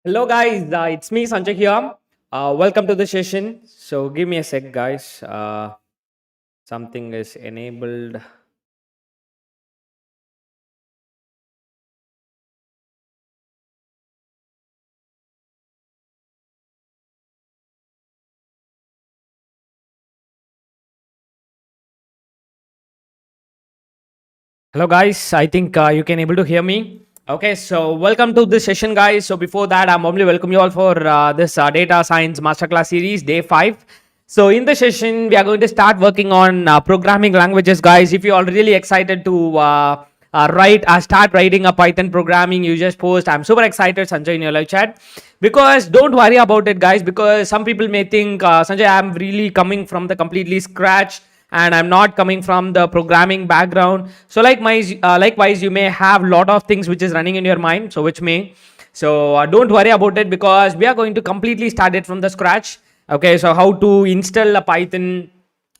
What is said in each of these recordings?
Hello guys, it's me Sanjay here. Welcome to the session. So give me a sec, guys. Something is enabled. Hello guys, I think you can able to hear me. Okay, so welcome to this session, guys. So before that, I'm warmly welcome you all for this data science masterclass series, day 5. So in the session, we are going to start working on programming languages, guys. If you are really excited to start writing a Python programming, you just post. I'm super excited, Sanjay, in your live chat. Because don't worry about it, guys. Because some people may think, Sanjay, I'm really coming from the completely scratch and I'm not coming from the programming background. So likewise, you may have a lot of things which is running in your mind. So don't worry about it because we are going to completely start it from the scratch. Okay, so how to install a Python,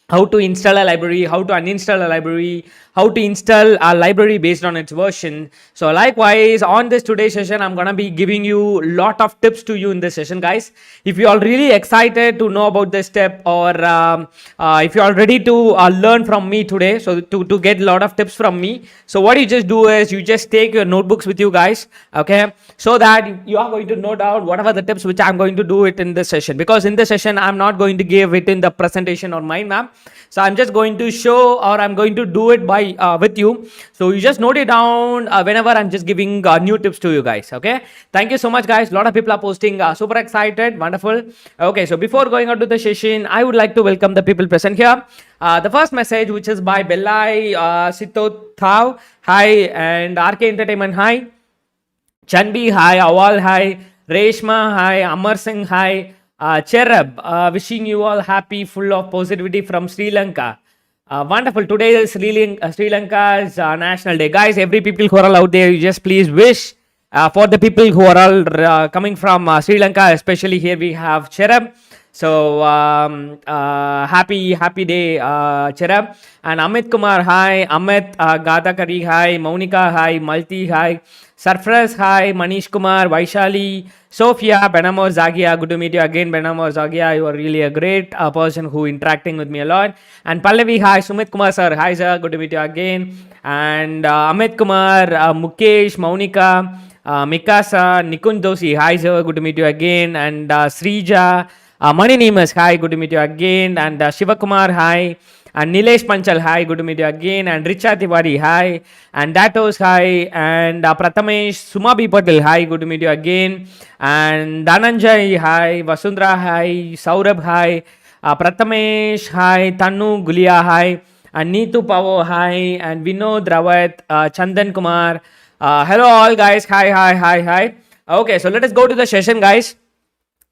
how to install a library, how to uninstall a library, how to install a library based on its version. So likewise, on this today's session, I'm gonna be giving you a lot of tips to you in this session, guys. If you are really excited to know about this step, or if you are ready to learn from me today, so to get a lot of tips from me, so what you just do is you just take your notebooks with you, guys, okay, so that you are going to note down whatever the tips which I'm going to do it in this session. Because in this session, I'm not going to give it in the presentation or mind map. So I'm just going to show, or I'm going to do it by with you. So you just note it down whenever I'm just giving new tips to you guys. Okay. Thank you so much, guys. A lot of people are posting. Super excited. Wonderful. Okay. So before going on to the session, I would like to welcome the people present here. The first message, which is by Bellai Sito Thao. Hi. And RK Entertainment. Hi. Chanbi, hi. Awal, hi. Reshma, hi. Amar Singh, hi. Cherub, wishing you all happy, full of positivity from Sri Lanka. Wonderful. Today is Sri Lanka's National Day. Guys, every people who are all out there, you just please wish for the people who are all coming from Sri Lanka, especially here we have Cherub. So happy day, Cherub. And Amit Kumar, hi. Amit Gadakari, hi. Monica, hi. Malti, hi. Sarfraz, hi. Manish Kumar, Vaishali, Sophia, Benamor Zagia. Good to meet you again, Benamor Zagia. You are really a great person who interacting with me a lot. And Pallavi, hi. Sumit Kumar, sir. Hi, sir. Good to meet you again. And Amit Kumar, Mukesh, Monica, Mikasa, Nikun Dosi. Hi, sir. Good to meet you again. And Srija, Mani Nemas, hi, good to meet you again. And Shivakumar, hi. And Nilesh Panchal, hi, good to meet you again. And Richa Tiwari, hi. And Datos, hi. And Prathamesh Sumabi Patel, hi, good to meet you again. And Dhananjay, hi. Vasundra, hi. Saurabh, hi. Prathamesh, hi. Tanu Gulia, hi. And Neetu Pavo, hi. And Vinod Rawat, Chandan Kumar. Hello, all guys. Hi. Okay, so let us go to the session, guys.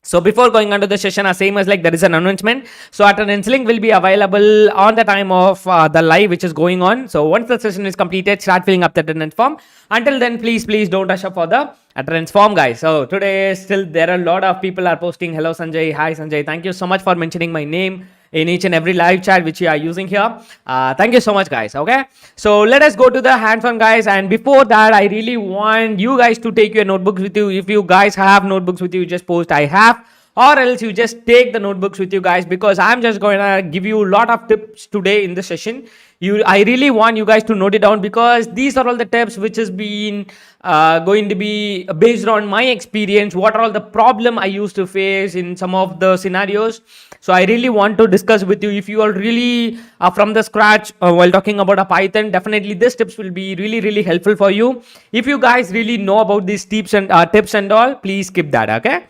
So before going on to the session, same as like there is an announcement. So attendance link will be available on the time of the live which is going on. So once the session is completed, start filling up the attendance form. Until then, please don't rush up for the attendance form, guys. So today still there are a lot of people are posting hello Sanjay, hi Sanjay. Thank you so much for mentioning my name in each and every live chat which you are using here. Thank you so much, guys. Okay, so let us go to the hands-on, guys. And before that, I really want you guys to take your notebooks with you. If you guys have notebooks with you, just post I have, or else you just take the notebooks with you, guys, because I'm just going to give you a lot of tips today in the session. I really want you guys to note it down, because these are all the tips which has been going to be based on my experience. What are all the problem I used to face in some of the scenarios? So I really want to discuss with you. If you are really from the scratch while talking about a Python, definitely these tips will be really helpful for you. If you guys really know about these tips and all, please skip that. Okay.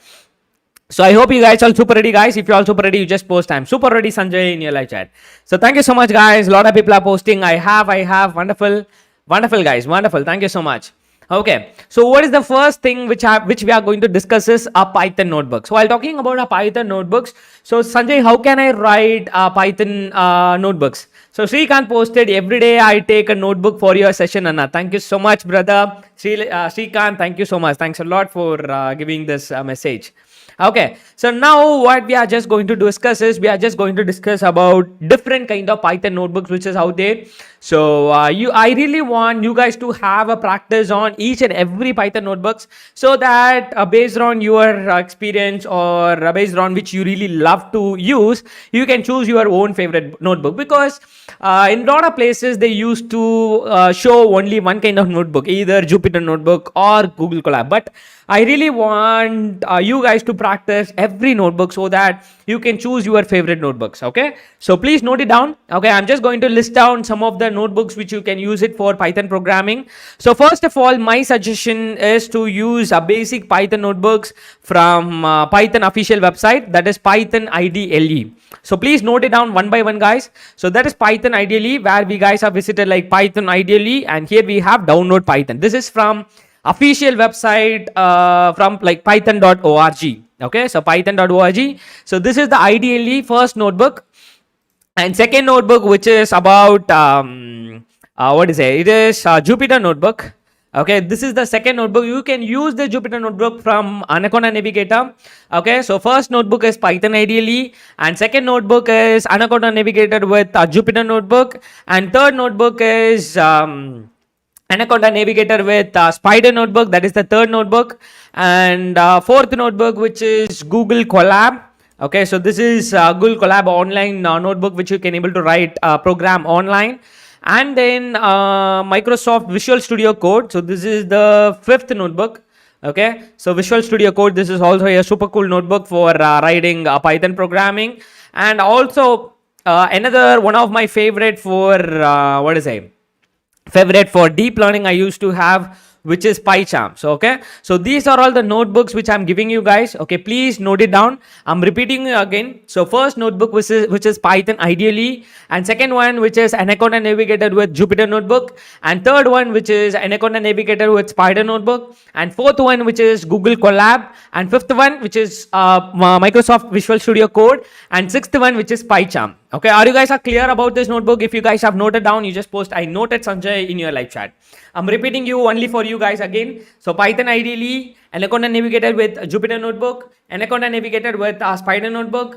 So I hope you guys are super ready, guys. If you're all super ready, you just post I'm super ready, Sanjay, in your live chat. So thank you so much, guys. A lot of people are posting I have. Wonderful, guys. Wonderful. Thank you so much. Okay, so what is the first thing which we are going to discuss is a Python notebook. So while talking about a Python notebooks, so Sanjay, how can I write Python notebooks? So Srikanth posted, every day I take a notebook for your session, Anna. Thank you so much, brother. Srikanth, thank you so much. Thanks a lot for giving this message. Okay, so now what we are just going to discuss is we are just going to discuss about different kind of Python notebooks which is out there. So I really want you guys to have a practice on each and every Python notebooks, so that based on your experience or based on which you really love to use, you can choose your own favorite notebook. Because in a lot of places they used to show only one kind of notebook, either Jupyter notebook or Google Colab. But I really want you guys to practice every notebook so that you can choose your favorite notebooks. Okay, so please note it down. Okay, I'm just going to list down some of the notebooks which you can use it for Python programming. So first of all, my suggestion is to use a basic Python notebooks from Python official website, that is Python IDLE. So please note it down one by one, guys. So that is Python IDLE, where we guys have visited like Python IDLE, and here we have download Python. This is from official website from like python.org. Okay, so python.org. So this is the IDLE first notebook, and second notebook which is about what is it? It is Jupyter notebook. Okay, this is the second notebook. You can use the Jupyter notebook from Anaconda Navigator. Okay, so first notebook is Python IDLE, and second notebook is Anaconda Navigator with Jupyter notebook, and third notebook is Anaconda Navigator with Spider notebook. That is the third notebook, and fourth notebook which is Google Colab. Okay, so this is Google Colab online notebook which you can able to write program online. And then Microsoft Visual Studio Code. So this is the fifth notebook. Okay, so Visual Studio Code, this is also a super cool notebook for writing Python programming. And also another one of my favorite for favorite for deep learning I used to have, which is PyCharm. So okay, so these are all the notebooks which I'm giving you guys. Okay, please note it down. I'm repeating again. So first notebook which is Python IDLE, and second one which is Anaconda Navigator with Jupyter notebook, and third one which is Anaconda Navigator with Spider notebook, and fourth one which is Google Colab, and fifth one which is Microsoft Visual Studio Code, and sixth one which is PyCharm. Okay, are you guys are clear about this notebook? If you guys have noted down, you just post I noted Sanjay in your live chat. I'm repeating you only for you guys again. So Python IDLE, Anaconda Navigator with Jupyter notebook, Anaconda Navigator with Spider notebook,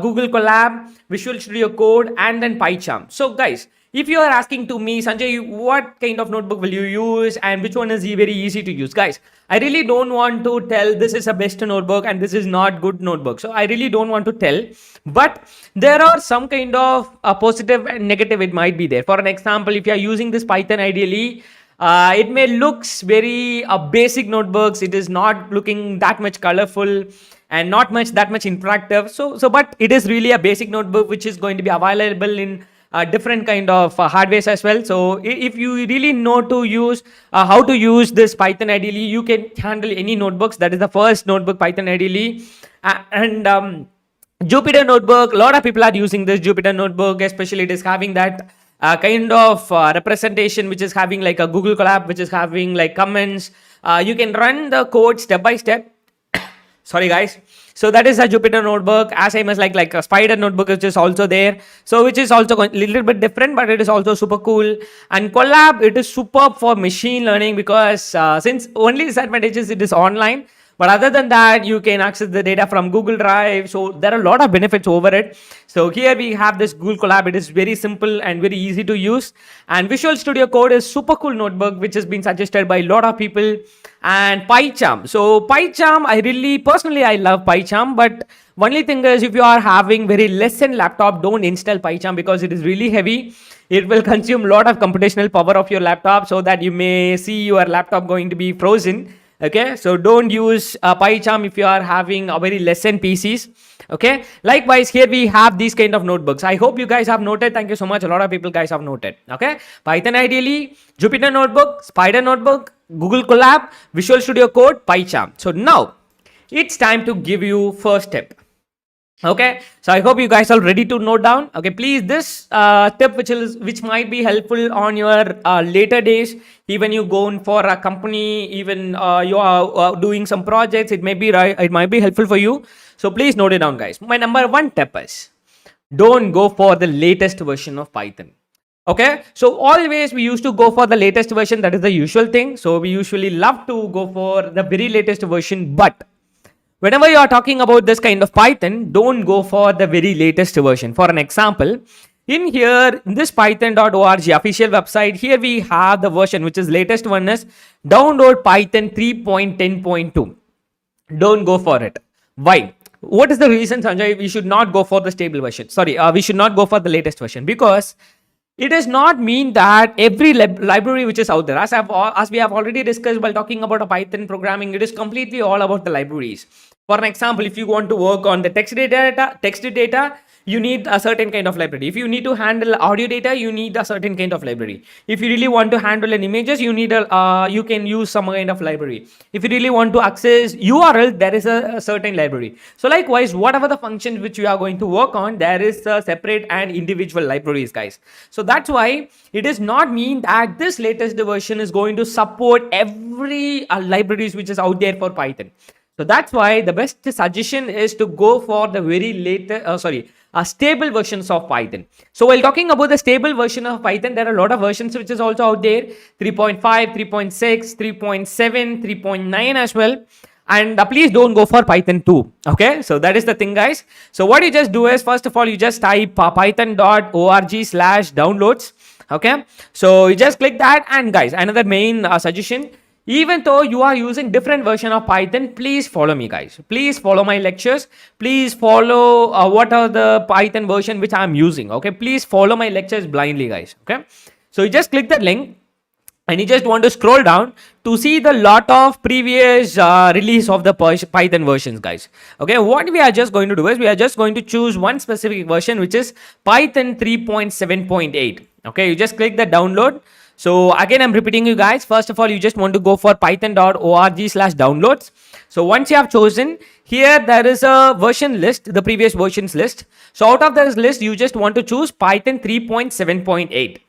Google Colab, Visual Studio Code, and then PyCharm. So guys, if you are asking to me, Sanjay, what kind of notebook will you use and which one is very easy to use? Guys, I really don't want to tell this is a best notebook and this is not good notebook. So I really don't want to tell, but there are some kind of positive and negative it might be there. For an example, if you are using this Python IDLE, it may looks very basic notebooks. It is not looking that much colorful and not much that much interactive. So but it is really a basic notebook which is going to be available in different kind of hardwares as well. So if you really know to use how to use this Python IDLE, you can handle any notebooks. That is the first notebook, Python IDLE. And Jupyter notebook, a lot of people are using this Jupyter notebook, especially it is having that kind of representation which is having like a Google Colab, which is having like comments. You can run the code step by step. Sorry guys. So that is a Jupyter notebook. As same as like a Spider notebook, which is also there. So which is also a little bit different, but it is also super cool. And Colab, it is superb for machine learning because since only disadvantages it is online. But other than that, you can access the data from Google Drive. So there are a lot of benefits over it. So here we have this Google Colab. It is very simple and very easy to use. And Visual Studio Code is super cool notebook, which has been suggested by a lot of people. And PyCharm. So PyCharm, I love PyCharm. But only thing is, if you are having very less than laptop, don't install PyCharm because it is really heavy. It will consume a lot of computational power of your laptop, so that you may see your laptop going to be frozen. Okay, so don't use PyCharm if you are having a very less than PCs. Okay, likewise here we have these kind of notebooks. I hope you guys have noted. Thank you so much. A lot of people guys have noted. Okay, Python IDLE, Jupyter notebook, Spider notebook, Google Colab, Visual Studio Code, PyCharm. So now it's time to give you first tip. Okay, so I hope you guys are ready to note down. Okay, please, this tip which might be helpful on your later days, even you go for a company, even you are doing some projects, it might be helpful for you. So please note it down, guys. My number one tip is don't go for the latest version of Python. Okay, so always we used to go for the latest version. That is the usual thing. So we usually love to go for the very latest version, but whenever you are talking about this kind of Python, don't go for the very latest version. For an example, in here, in this python.org official website, here we have the version which is latest one is download Python 3.10.2. Don't go for it. Why? What is the reason, Sanjay? We should not go for the stable version. Sorry, we should not go for the latest version, because it does not mean that every library which is out there, as we have already discussed while talking about a Python programming, it is completely all about the libraries. For an example, if you want to work on the text data, you need a certain kind of library. If you need to handle audio data, you need a certain kind of library. If you really want to handle an images, you can use some kind of library. If you really want to access URL, there is a certain library. So likewise, whatever the functions which you are going to work on, there is a separate and individual libraries, guys. So that's why it does not mean that this latest version is going to support every libraries which is out there for Python. So that's why the best suggestion is to go for the very latest, stable versions of Python. So while talking about the stable version of Python, there are a lot of versions which is also out there: 3.5, 3.6, 3.7, 3.9 as well. And please don't go for Python 2. Okay, so that is the thing, guys. So what you just do is, first of all, you just type python.org/downloads. Okay, so you just click that, and guys, another main suggestion: even though you are using different version of Python, please follow me, guys. Please follow my lectures. Please follow what are the Python version which I'm using. Okay, please follow my lectures blindly, guys. Okay, so you just click that link, and you just want to scroll down to see the lot of previous release of the Python versions, guys. Okay, what we are just going to do is, we are just going to choose one specific version, which is Python 3.7.8. Okay, you just click the download. So again, I'm repeating you guys. First of all, you just want to go for python.org/downloads. So once you have chosen, here there is a version list, the previous versions list. So out of this list, you just want to choose Python 3.7.8.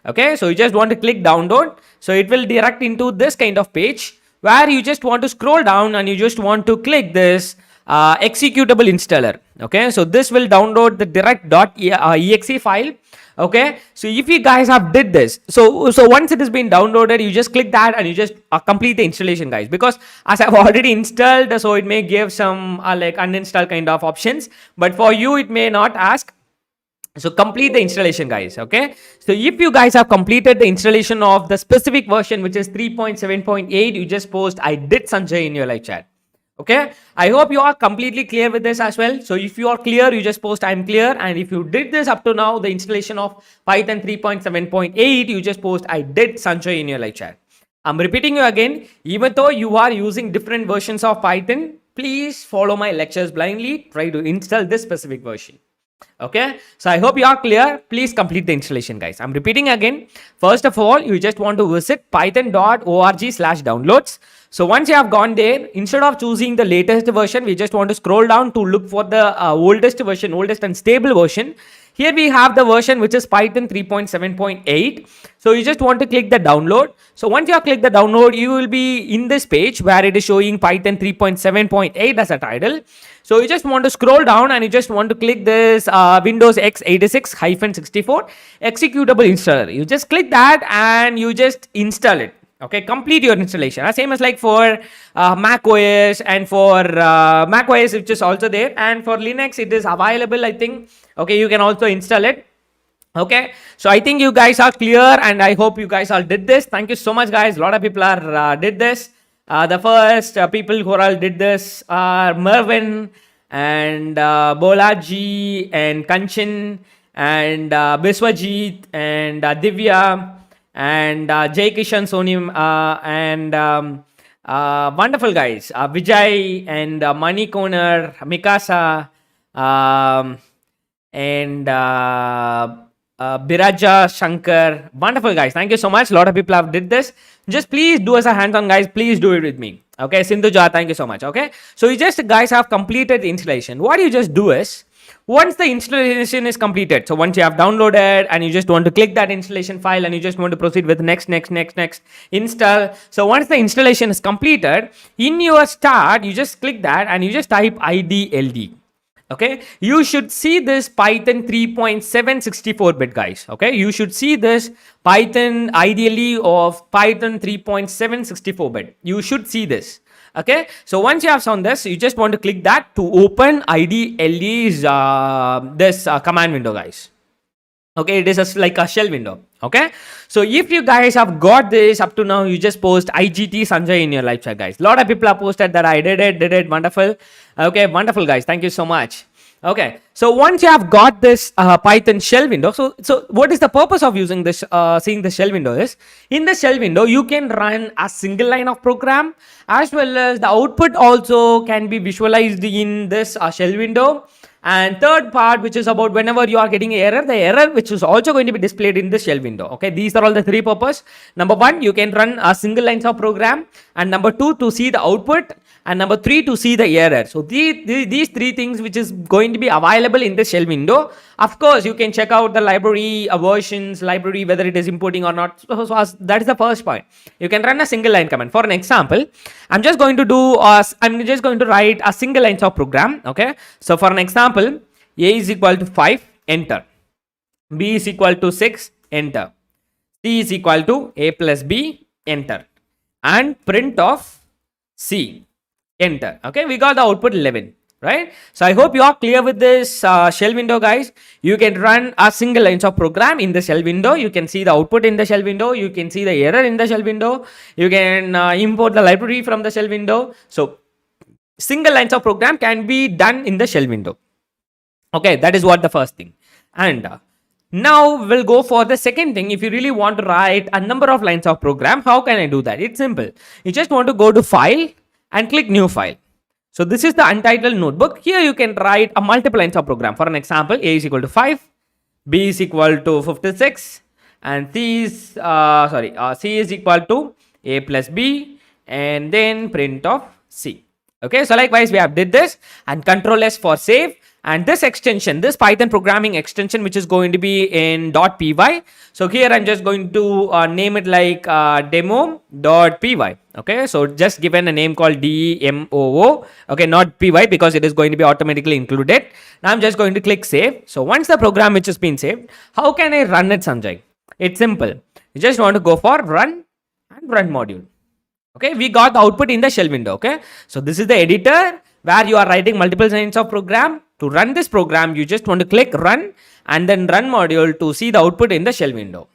Okay, so you just want to click download. So it will direct into this kind of page where you just want to scroll down, and you just want to click this executable installer. Okay, so this will download the direct.exe file. Okay, so if you guys have did this, so once it has been downloaded, you just click that, and you just complete the installation, guys, because as I've already installed, so it may give some like uninstall kind of options, but for you it may not ask. So complete the installation, guys. Okay, so if you guys have completed the installation of the specific version, which is 3.7.8, you just post "I did, Sanjay" in your live chat. Okay, I hope you are completely clear with this as well. So if you are clear, you just post "I'm clear," and if you did this up to now, the installation of Python 3.7.8, you just post "I did, Sanjay" in your live chat. I'm repeating you again, even though you are using different versions of Python, please follow my lectures blindly. Try to install this specific version. Okay, so I hope you are clear. Please complete the installation, guys. I'm repeating again. First of all, you just want to visit python.org/downloads. So once you have gone there, instead of choosing the latest version, we just want to scroll down to look for the oldest version, oldest and stable version. Here we have the version which is Python 3.7.8. So you just want to click the download. So once you have clicked the download, you will be in this page where it is showing Python 3.7.8 as a title. So you just want to scroll down, and you just want to click this Windows x86-64 executable installer. You just click that, and you just install it. Okay, complete your installation. Same as like for Mac OS, and for Mac OS, which is also there, and for Linux it is available, I think. Okay, you can also install it. Okay, so I think you guys are clear, and I hope you guys all did this. Thank you so much, guys. A lot of people are did this. The first people who all did this are Mervin and Bolaji and Kanchan and Biswajit and Divya and Jay Kishan Sonim and wonderful guys, Vijay and Mani Konar, Mikasa and Biraja Shankar. Wonderful guys, thank you so much. A lot of people have did this. Just please do as a hands-on, guys. Please do it with me. Okay, Sindhuja, thank you so much. Okay, so you just guys have completed the installation. What you just do is, once the installation is completed, so once you have downloaded and you just want to click that installation file, and you just want to proceed with next install. So once the installation is completed, in your start, you just click that, and you just type IDLD. Okay, you should see this Python 3.764-bit, guys. Okay, you should see this Python ideally of Python 3.764-bit. You should see this. Okay, so once you have found this, you just want to click that to open IDLE's this command window, guys. Okay, it is like a shell window. Okay, so if you guys have got this up to now, you just post IGT Sanjay in your live chat, guys. A lot of people have posted that I did it, wonderful. Okay, wonderful, guys, thank you so much. Okay, so once you have got this Python shell window, so what is the purpose of using this seeing the shell window is, in the shell window you can run a single line of program, as well as the output also can be visualized in this shell window. And third part, which is about whenever you are getting error, the error which is also going to be displayed in the shell window. Okay, these are all the three purpose. Number one, you can run a single lines of program, and number two, to see the output, and number three, to see the error. So these three things which is going to be available in the shell window. Of course, you can check out the library versions, library, whether it is importing or not. So that is the first point. You can run a single line command. For an example, I'm just going to write a single lines of program. Okay, so for an example, a is equal to 5, enter. B is equal to 6, enter. C is equal to a plus b, enter. And print of C, enter. Okay, we got the output 11, right? So I hope you are clear with this shell window, guys. You can run a single lines of program in the shell window. You can see the output in the shell window. You can see the error in the shell window. You can import the library from the shell window. So single lines of program can be done in the shell window. Okay, that is what the first thing. And now we'll go for the second thing. If you really want to write a number of lines of program, how can I do that? It's simple. You just want to go to file and click new file. So this is the untitled notebook. Here you can write a multiple lines of program. For an example, a is equal to 5, b is equal to 56, and c is equal to a plus b, and then print of c. Okay, so likewise we have did this, and Control S for save. And this extension, this Python programming extension, which is going to be in .py. So here I'm just going to name it like demo.py. Okay, so just given a name called DEMOO. Okay, not py, because it is going to be automatically included. Now I'm just going to click save. So once the program which has been saved, how can I run it, Sanjay? It's simple. You just want to go for run and run module. Okay, we got the output in the shell window. Okay, so this is the editor where you are writing multiple lines of program. To run this program, you just want to click run and then run module to see the output in the shell window.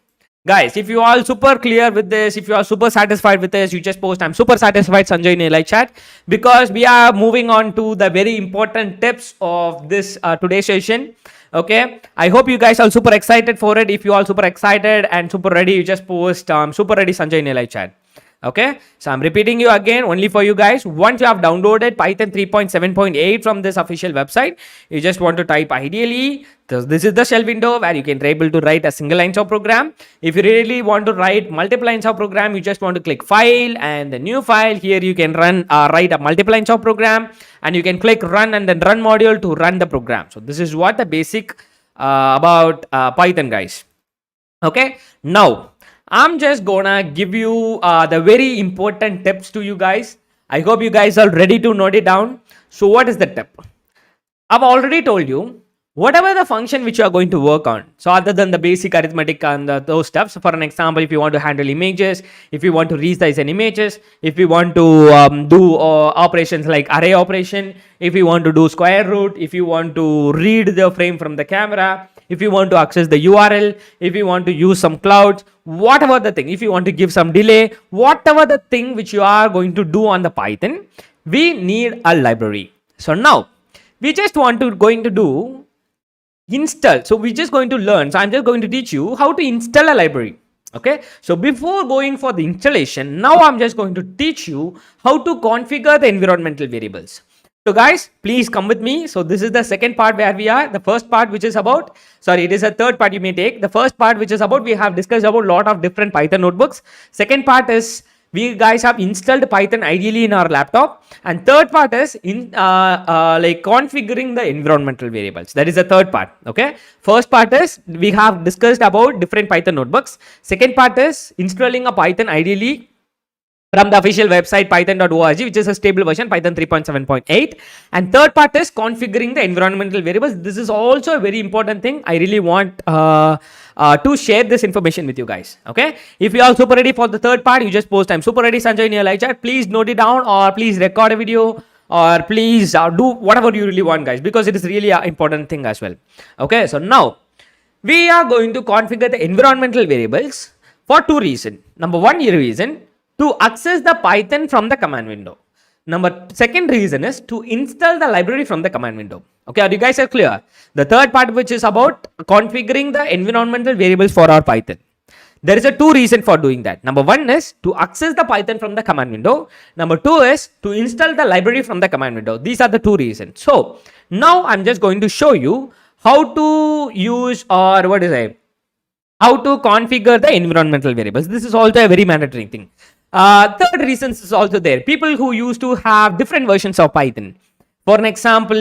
Guys, if you are super clear with this, if you are super satisfied with this, you just post I'm super satisfied, Sanjay, in a live chat, because we are moving on to the very important tips of this today's session. Okay, I hope you guys are super excited for it. If you are super excited and super ready, you just post super ready, Sanjay, in a live chat. Okay, so I'm repeating you again only for you guys. Once you have downloaded Python 3.7.8 from this official website, you just want to type ideally. This is the shell window where you can be able to write a single lines of program. If you really want to write multiple lines of program, you just want to click file and the new file. Here you can write a multiple lines of program, and you can click run and then run module to run the program. So this is what the basic about Python, guys. Okay, now I'm just gonna give you the very important tips to you guys. I hope you guys are ready to note it down. So what is the tip? I've already told you whatever the function which you are going to work on. So other than the basic arithmetic and those stuff. So for an example, if you want to handle images, if you want to resize an images, if you want to do operations like array operation, if you want to do square root, if you want to read the frame from the camera, if you want to access the URL, if you want to use some clouds, whatever the thing, if you want to give some delay, whatever the thing which you are going to do on the Python, we need a library. So now we just want to going to do install. So we're just going to learn. So I'm just going to teach you how to install a library. Okay, so before going for the installation, now I'm just going to teach you how to configure the environmental variables. So guys, please come with me. So this is the second part where we are. The first part, which is about, it is a third part you may take. The first part, which is about, we have discussed about a lot of different Python notebooks. Second part is, we guys have installed Python ideally in our laptop. And third part is like configuring the environmental variables. That is the third part. Okay. First part is we have discussed about different Python notebooks. Second part is installing a Python ideally from the official website python.org, which is a stable version Python 3.7.8. And third part is configuring the environmental variables. This is also a very important thing. I really want to share this information with you guys. Okay, if you are super ready for the third part, you just post I'm super ready Sanjay in your live chat. Please note it down, or please record a video, or please do whatever you really want, guys, because it is really an important thing as well. Okay, so now we are going to configure the environmental variables for two reasons. Number one reason, to access the Python from the command window. Second reason is to install the library from the command window. Okay, are you guys are clear? The third part, which is about configuring the environmental variables for our Python. There is a two reason for doing that. Number one is to access the Python from the command window. Number two is to install the library from the command window. These are the two reasons. So now I'm just going to show you how to use, or what is it, how to configure the environmental variables. This is also a very mandatory thing. Third reasons is also there. People who used to have different versions of Python. For an example,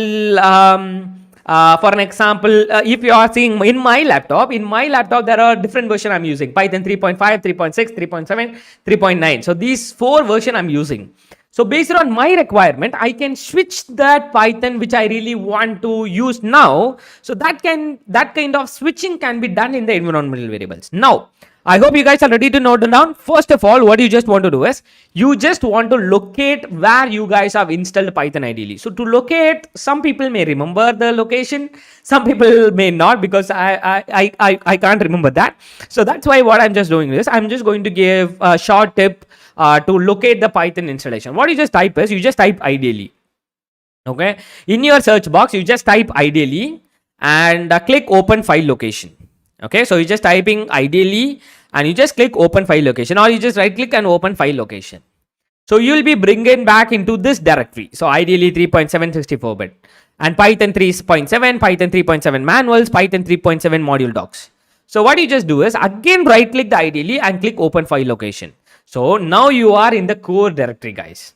if you are seeing in my laptop, there are different versions I'm using. Python 3.5, 3.6, 3.7, 3.9. So these four versions I'm using. So based on my requirement, I can switch that Python which I really want to use now. So that kind of switching can be done in the environmental variables. Now, I hope you guys are ready to note it down. First of all, what you just want to do is, you just want to locate where you guys have installed Python ideally. So to locate, some people may remember the location, some people may not, because I can't remember that. So that's why what I'm just doing is, I'm just going to give a short tip to locate the Python installation. What you just type is, you just type ideally. Okay, in your search box, you just type ideally and click open file location. Okay, so you just typing ideally and you just click open file location, or you just right click and open file location. So you will be bringing back into this directory. So ideally 3.7 64-bit and Python 3.7, Python 3.7 manuals, Python 3.7 module docs. So what you just do is, again right click the ideally and click open file location. So now you are in the core directory, guys,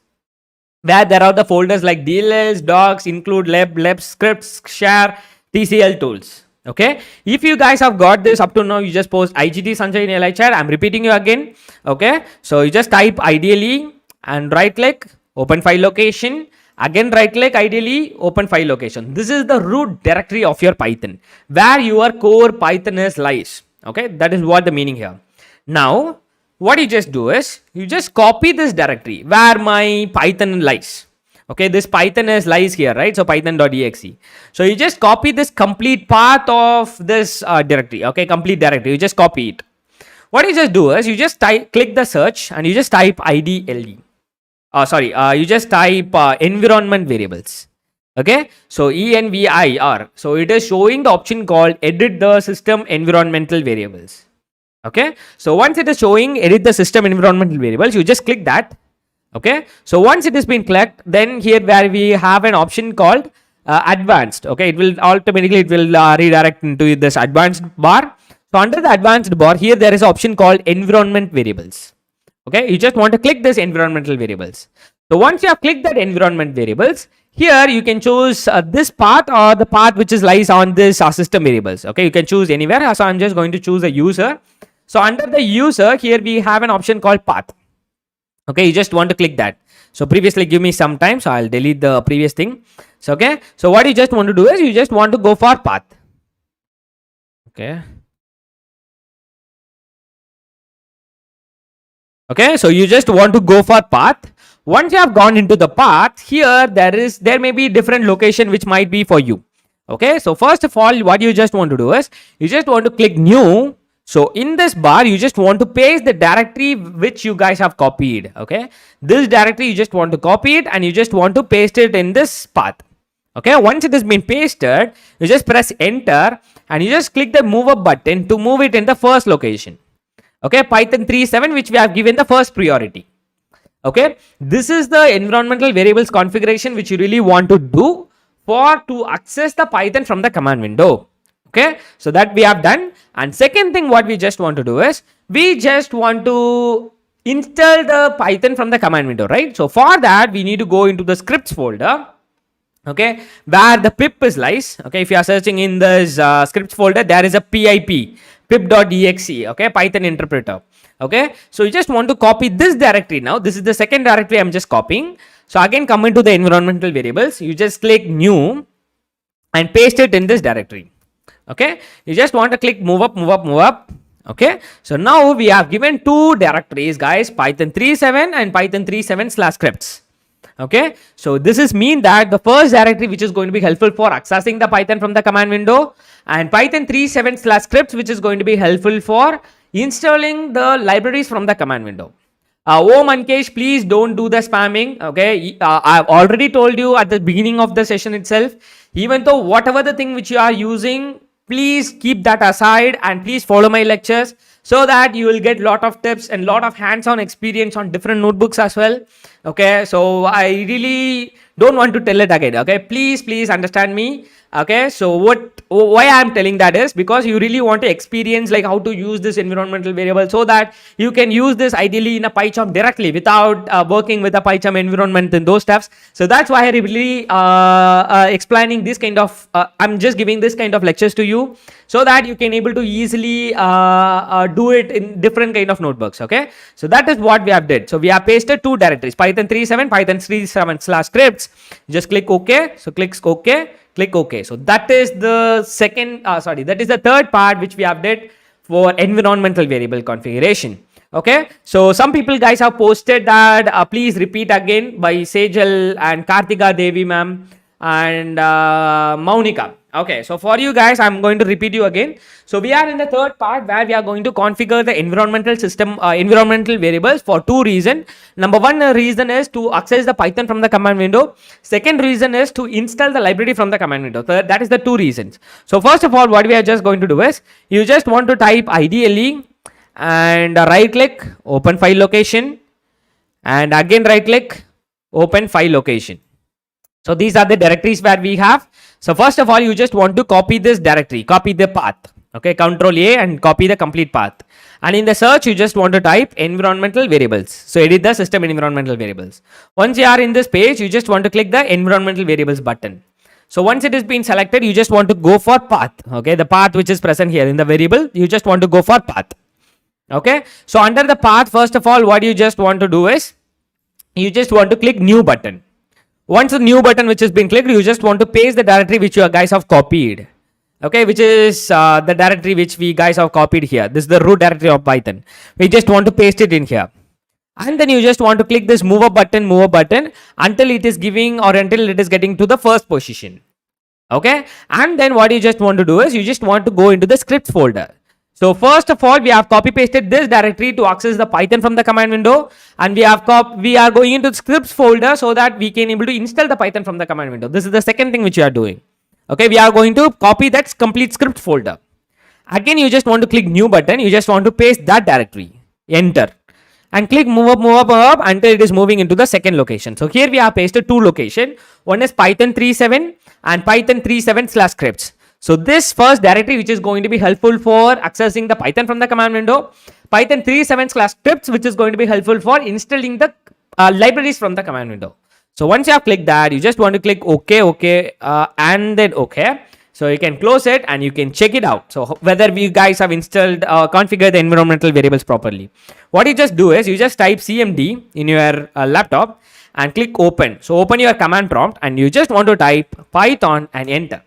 where there are the folders like DLLs, docs, include lab, scripts, share, TCL tools. Okay, if you guys have got this up to now, you just post IGT Sanjay in LI chat. I'm repeating you again. Okay, so you just type ideally and right click open file location, again right click ideally open file location. This is the root directory of your Python, where your core Python is lies. Okay, that is what the meaning here. Now what you just do is, you just copy this directory where my Python lies. Okay, this Python is lies here, right? So python.exe. So you just copy this complete path of this directory. Okay, complete directory. You just copy it. What you just do is, you just click the search and you just type IDLE. You just type environment variables. Okay, so ENVIR. So it is showing the option called edit the system environmental variables. Okay, so once it is showing edit the system environmental variables, you just click that. Okay, so once it has been clicked, then here where we have an option called advanced. Okay, it will automatically redirect into this advanced bar. So under the advanced bar, here there is an option called environment variables. Okay, you just want to click this environmental variables. So once you have clicked that environment variables, here you can choose this path or the path which is lies on this system variables. Okay, you can choose anywhere. So I'm just going to choose a user. So under the user, here we have an option called path. Okay, you just want to click that. So previously give me some time, so I'll delete the previous thing. So okay, so what you just want to do is, you just want to go for path. Okay. Okay, so you just want to go for path. Once you have gone into the path, here there may be different location which might be for you. Okay, so first of all, what you just want to do is, you just want to click new. So in this bar, you just want to paste the directory which you guys have copied. Okay, this directory you just want to copy it and you just want to paste it in this path. Okay, once it has been pasted, you just press enter and you just click the move up button to move it in the first location. Okay, Python 3.7, which we have given the first priority. Okay, this is the environmental variables configuration which you really want to do to access the Python from the command window. Okay, so that we have done. And second thing what we just want to do is, we just want to install the Python from the command window, right? So for that, we need to go into the scripts folder. Okay, where the pip is lies. Okay, if you are searching in this scripts folder, there is a pip pip.exe. Okay, Python interpreter. Okay, so you just want to copy this directory now. This is the second directory I'm just copying. So again, come into the environmental variables. You just click new and paste it in this directory. Okay, you just want to click move up, move up, move up. Okay, so now we have given two directories, guys, Python 3.7 and Python 3.7/scripts. Okay, so this is mean that the first directory which is going to be helpful for accessing the Python from the command window, and Python 3.7/scripts which is going to be helpful for installing the libraries from the command window. Oh Mankesh, please don't do the spamming. Okay, I've already told you at the beginning of the session itself, even though whatever the thing which you are using, please keep that aside and please follow my lectures, so that you will get lot of tips and lot of hands-on experience on different notebooks as well. Okay, so I really don't want to tell it again. Okay, please understand me. Okay, so why I'm telling that is because you really want to experience like how to use this environmental variable, so that you can use this ideally in a PyCharm directly without working with a PyCharm environment and those stuffs. So that's why I really explaining this kind of I'm just giving this kind of lectures to you, so that you can able to easily do it in different kind of notebooks. Okay, so that is what we have did. So we have pasted two directories, Python 3.7, Python 3.7/scripts. Just click OK. So click OK. Click OK. So that is the that is the third part which we have did for environmental variable configuration. Okay, so some people guys have posted that please repeat again by Sejal and Kartika Devi ma'am and Maunika. Okay, so for you guys, I'm going to repeat you again. So we are in the third part where we are going to configure the environmental system, environmental variables for two reasons. Number one reason is to access the Python from the command window. Second reason is to install the library from the command window. So that is the two reasons. So first of all, what we are just going to do is, you just want to type IDLE and right click, open file location, and again right click, open file location. So these are the directories where we have. So first of all, you just want to copy this directory, copy the path. Okay, Control A and copy the complete path. And in the search, you just want to type environmental variables. So edit the system environmental variables. Once you are in this page, you just want to click the environmental variables button. So once it is being selected, you just want to go for path. Okay, the path which is present here in the variable, you just want to go for path. Okay, so under the path, first of all, what you just want to do is, you just want to click new button. Once the new button which has been clicked, you just want to paste the directory which you guys have copied. Okay, which is the directory which we guys have copied here. This is the root directory of Python. We just want to paste it in here. And then you just want to click this move up button until it is giving or until it is getting to the first position. Okay, and then what you just want to do is, you just want to go into the scripts folder. So first of all, we have copy pasted this directory to access the Python from the command window, and we are going into the scripts folder so that we can able to install the Python from the command window. This is the second thing which we are doing. Okay, we are going to copy that complete script folder. Again, you just want to click new button. You just want to paste that directory, enter, and click move up until it is moving into the second location. So here we have pasted two locations. One is Python 3.7 and Python 3.7/scripts. So this first directory which is going to be helpful for accessing the Python from the command window, Python 3.7/scripts which is going to be helpful for installing the libraries from the command window. So once you have clicked that, you just want to click OK, and then OK. So you can close it and you can check it out. So whether you guys have installed, configured the environmental variables properly. What you just do is, you just type CMD in your laptop and click open. So open your command prompt and you just want to type Python and enter.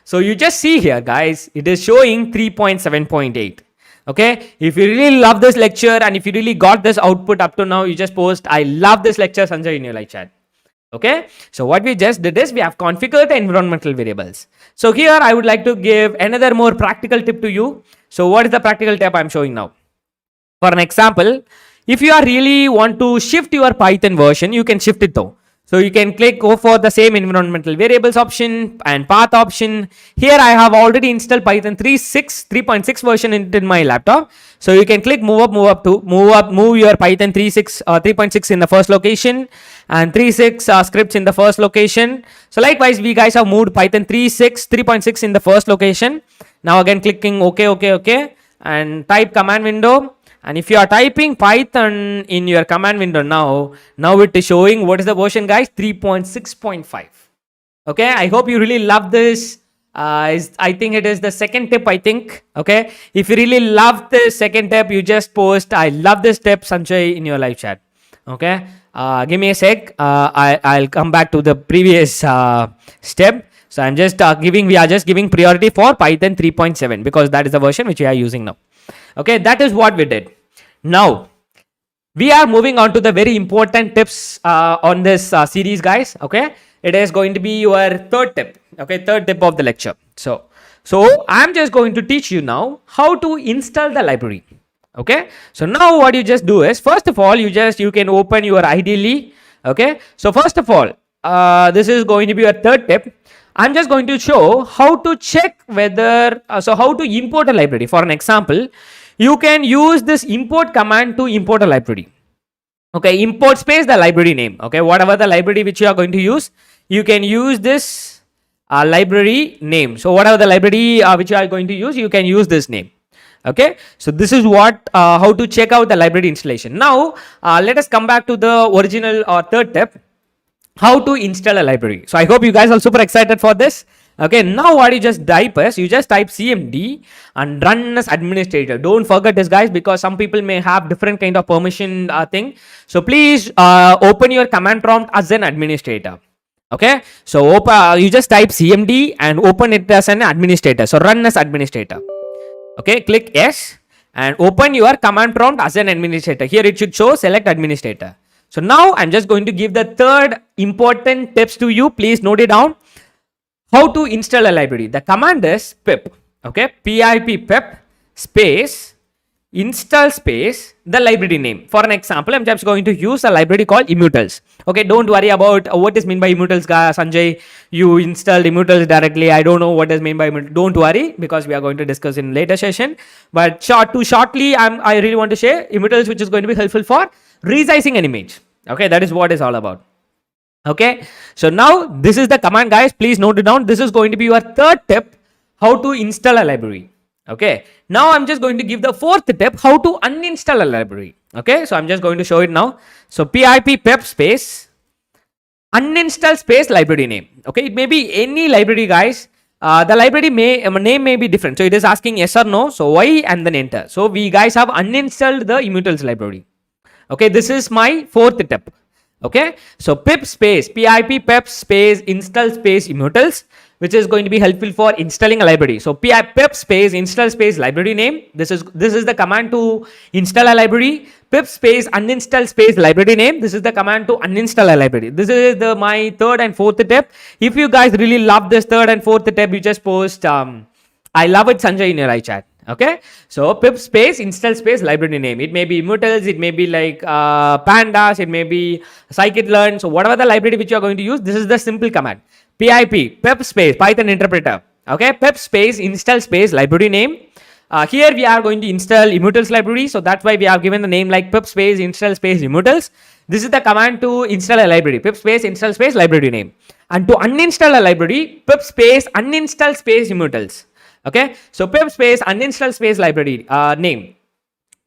So you just see here, guys, it is showing 3.7.8. Okay, if you really love this lecture and if you really got this output up to now, you just post I love this lecture Sanjay in your live chat. Okay, so what we just did is, we have configured the environmental variables. So here I would like to give another more practical tip to you. So what is the practical tip I'm showing now? For an example, if you are really want to shift your Python version, you can shift it though. So you can go for the same environmental variables option and path option. Here I have already installed Python 3.6 version in my laptop. So you can click move your Python 3.6 in the first location and 3.6 scripts in the first location. So likewise, we guys have moved Python 3.6 in the first location. Now again clicking OK and type command window. And if you are typing Python in your command window now it is showing what is the version, guys? 3.6.5. Okay, I hope you really love this I think it is the second tip, I think. Okay. If you really love this second tip, you just post, I love this tip, Sanjay, in your live chat. Okay. Give me a sec. I'll come back to the previous step. So I'm just we are just giving priority for Python 3.7 because that is the version which we are using now. Okay. That is what we did. Now, we are moving on to the very important tips on this series, guys. Okay, it is going to be your third tip. Okay, third tip of the lecture. So I'm just going to teach you now how to install the library. Okay, so now what you just do is, first of all, you can open your IDE. Okay, so first of all, this is going to be your third tip. I'm just going to show how to check whether how to import a library. For an example, you can use this import command to import a library. Okay, import space the library name. Okay, whatever the library which you are going to use, you can use this library name. So whatever the library which you are going to use, you can use this name. Okay, so this is what how to check out the library installation. Now let us come back to the original or third tip, how to install a library. So I hope you guys are super excited for this. Okay, now what you just type is, you just type cmd and run as administrator. Don't forget this, guys, because some people may have different kind of permission thing. So please open your command prompt as an administrator. Okay, so you just type cmd and open it as an administrator. So run as administrator. Okay, click yes and open your command prompt as an administrator. Here it should show select administrator. So now I'm just going to give the third important tips to you. Please note it down. How to install a library. The command is pip. Okay, pip space install space the library name. For an example, I'm just going to use a library called immutals. Okay, don't worry about what is meant by immutals, Sanjay. You installed immutals directly. I don't know what is meant by immutals. Don't worry, because we are going to discuss in later session. But shortly, I really want to share immutals, which is going to be helpful for resizing an image. Okay, that is what it's all about. Okay, so now this is the command, guys. Please note it down. This is going to be your third tip, how to install a library. Okay, now I'm just going to give the fourth tip, how to uninstall a library. Okay, so I'm just going to show it now. So pip space uninstall space library name. Okay, it may be any library, guys. The library name may be different. So it is asking yes or no. So Y and then enter. So we guys have uninstalled the immutals library. Okay, this is my fourth tip. Okay, so pip space install space immutals, which is going to be helpful for installing a library. So pip space install space library name. This is the command to install a library. Pip space uninstall space library name. This is the command to uninstall a library. This is my third and fourth tip. If you guys really love this third and fourth tip, you just post I love it, Sanjay, in your live chat. Okay, so pip space install space library name. It may be immutals, it may be like pandas, it may be scikit-learn. So whatever the library which you are going to use, this is the simple command. Pip space Python interpreter. Okay, pip space install space library name. Here we are going to install immutals library, so that's why we have given the name like pip space install space immutals. This is the command to install a library. Pip space install space library name. And to uninstall a library, pip space uninstall space immutals. Okay, so pip space uninstall space library name.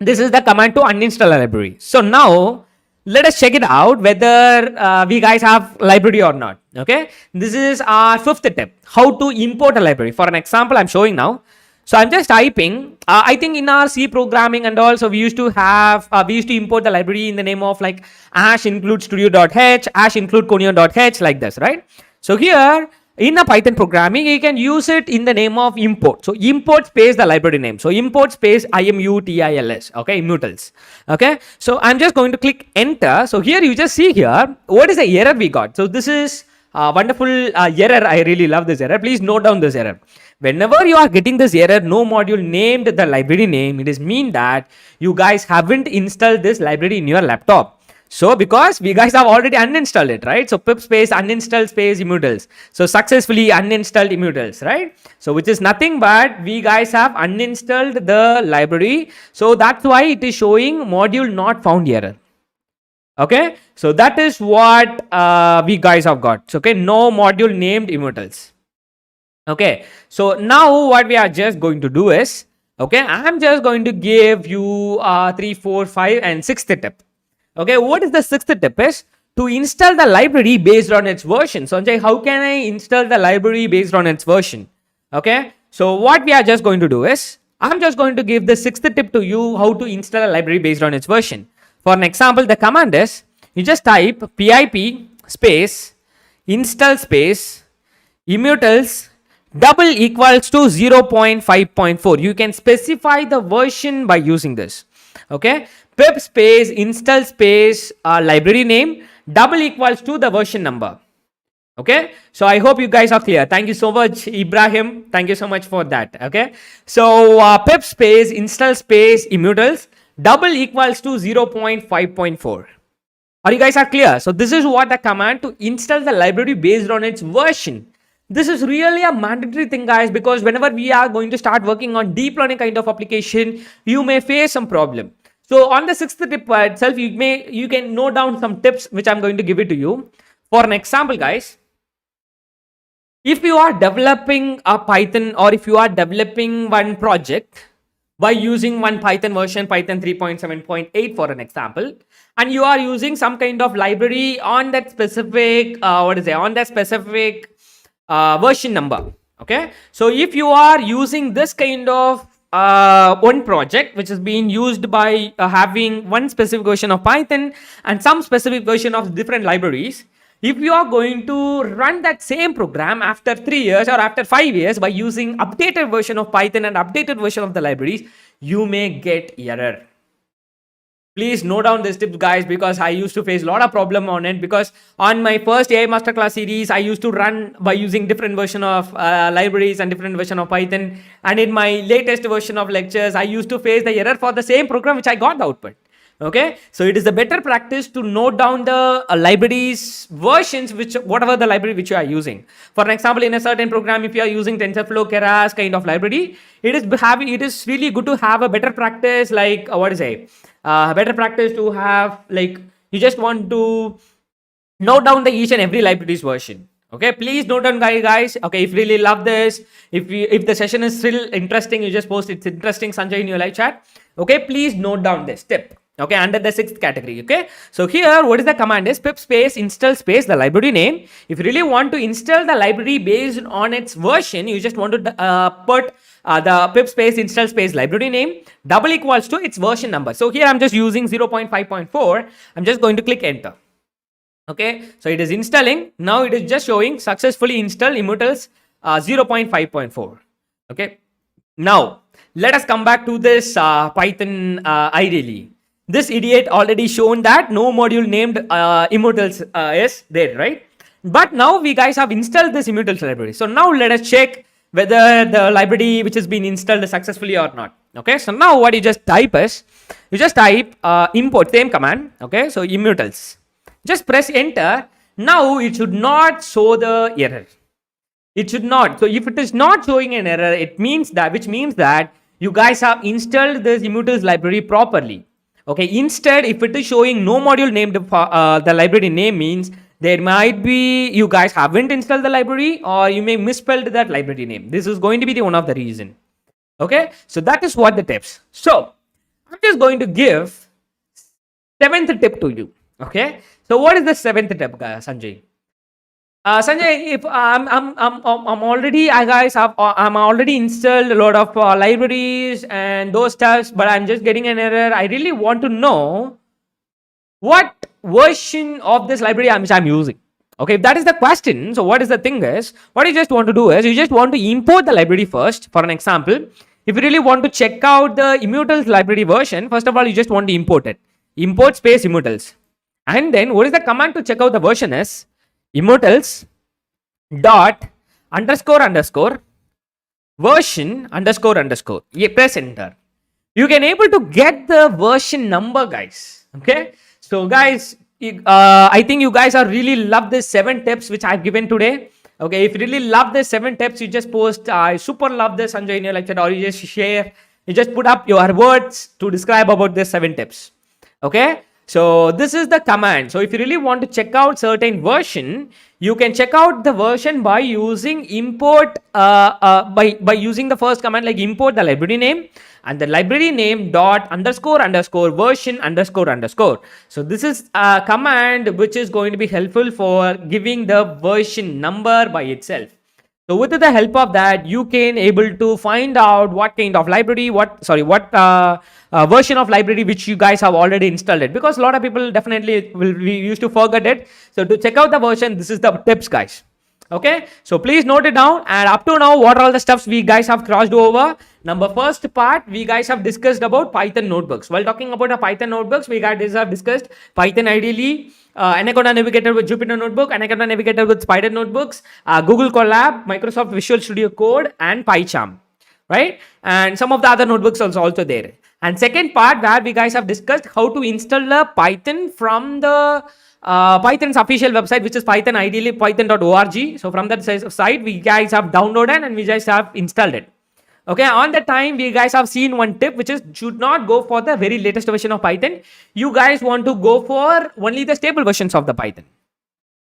This is the command to uninstall a library. So now let us check it out whether we guys have library or not. Okay, this is our fifth tip, how to import a library. For an example, I'm showing now. So I'm just typing. I think in our C programming and also we used to import the library in the name of like # include studio.h, # include conio.h, like this, right? So here in a Python programming, you can use it in the name of import. So import space the library name. So import space imutils. Okay, immutals. Okay, so I'm just going to click enter. So here you just see here what is the error we got. So this is wonderful error. I really love this error. Please note down this error. Whenever you are getting this error, no module named the library name, it is mean that you guys haven't installed this library in your laptop. So because we guys have already uninstalled it, right? So pip space uninstall space immutals. So successfully uninstalled immutals, right? So which is nothing but we guys have uninstalled the library. So that's why it is showing module not found error. Okay, so that is what we guys have got. So, okay, no module named immutals. Okay, so now what we are just going to do is, okay, I'm just going to give you 3, 4, 5 and 6th tip. Okay, what is the 6th tip is to install the library based on its version. So, Sanjay, how can I install the library based on its version? Okay, so what we are just going to do is, I'm just going to give the sixth tip to you how to install a library based on its version. For an example, the command is, you just type pip space install space immutals double equals to 0.5.4. You can specify the version by using this. Okay, pip space install space library name double equals to the version number. Okay, so I hope you guys are clear. Thank you so much, Ibrahim. Thank you so much for that. Okay, so pip space install space immutals double equals to 0.5.4. Are you guys are clear? So this is what the command to install the library based on its version. This is really a mandatory thing, guys, because whenever we are going to start working on deep learning kind of application, you may face some problem. So on the sixth tip itself, you can note down some tips which I'm going to give it to you. For an example, guys, if you are developing a Python, or if you are developing one project by using one Python version, Python 3.7.8 for an example, and you are using some kind of library on that specific version number. Okay, so if you are using this kind of one project which is being used by having one specific version of Python and some specific version of different libraries, if you are going to run that same program after 3 years or after 5 years by using updated version of Python and updated version of the libraries, you may get error. Please note down this tip, guys, because I used to face a lot of problem on it, because on my first AI masterclass series, I used to run by using different version of libraries and different version of Python. And in my latest version of lectures, I used to face the error for the same program which I got the output. Okay, so it is a better practice to note down the libraries versions, which whatever the library which you are using. For an example, in a certain program, if you are using TensorFlow, Keras kind of library, it is really good to have a better practice, like better practice to have, like, you just want to note down the each and every library's version. Okay, please note down, guys. Okay, if you really love this, if the session is still interesting, you just post it's interesting, Sanjay, in your live chat. Okay, please note down this tip. Okay, under the sixth category. Okay, so here what is the command is pip space install space the library name. If you really want to install the library based on its version, you just want to put the pip space install space library name double equals to its version number. So here I'm just using 0.5.4. I'm just going to click enter. Okay, so it is installing. Now it is just showing successfully installed immutals 0.5.4. Okay, now let us come back to this Python IDE. This idiot already shown that no module named immutals is there, right? But now we guys have installed this immutals library. So now let us check whether the library which has been installed is successfully or not. Okay, so now what you just type is, you just type import, same command. Okay, so immutals. Just press enter. Now it should not show the error. It should not. So if it is not showing an error, it means that, which means that you guys have installed this immutals library properly. Okay, instead, if it is showing no module named the library name, means there might be you guys haven't installed the library, or you may misspelled that library name. This is going to be the one of the reason. Okay, so that is what the tips. So I'm just going to give seventh tip to you. Okay, so what is the seventh tip, Sanjay? Sanjay, if I'm already, I'm already installed a lot of libraries and those stuffs, but I'm just getting an error. I really want to know what version of this library I'm using. Okay, if that is the question, so what is the thing is, what you just want to do is, you just want to import the library first. For an example, if you really want to check out the immutals library version, first of all, you just want to import it. Import space immutals. And then what is the command to check out the version is immutals dot underscore underscore version underscore underscore. Press enter. You can able to get the version number, guys. Okay, so guys, I think you guys are really love this 7 tips which I've given today. Okay, if you really love this 7 tips, you just post I super love this Sanjay in your lecture, or you just share, you just put up your words to describe about this 7 tips. Okay, so this is the command. So if you really want to check out certain version, you can check out the version by using import by using the first command, like import the library name and the library name dot underscore underscore version underscore underscore. So this is a command which is going to be helpful for giving the version number by itself. So with the help of that, you can able to find out what kind of library, what version of library which you guys have already installed it, because a lot of people definitely will we used to forget it. So to check out the version, this is the tips, guys. Okay, so please note it down. And up to now, what are all the stuffs we guys have crossed over? Number first part, we guys have discussed about Python notebooks. While talking about a Python notebooks, we guys have discussed Python ideally, Anaconda Navigator with Jupyter Notebook, Anaconda Navigator with Spider Notebooks, Google Colab, Microsoft Visual Studio Code, and PyCharm, right? And some of the other notebooks also there. And second part where we guys have discussed how to install a Python from the Python's official website, which is Python, ideally python.org. So from that site, we guys have downloaded and we guys have installed it. Okay, on the time we guys have seen one tip, which is should not go for the very latest version of Python. You guys want to go for only the stable versions of the Python.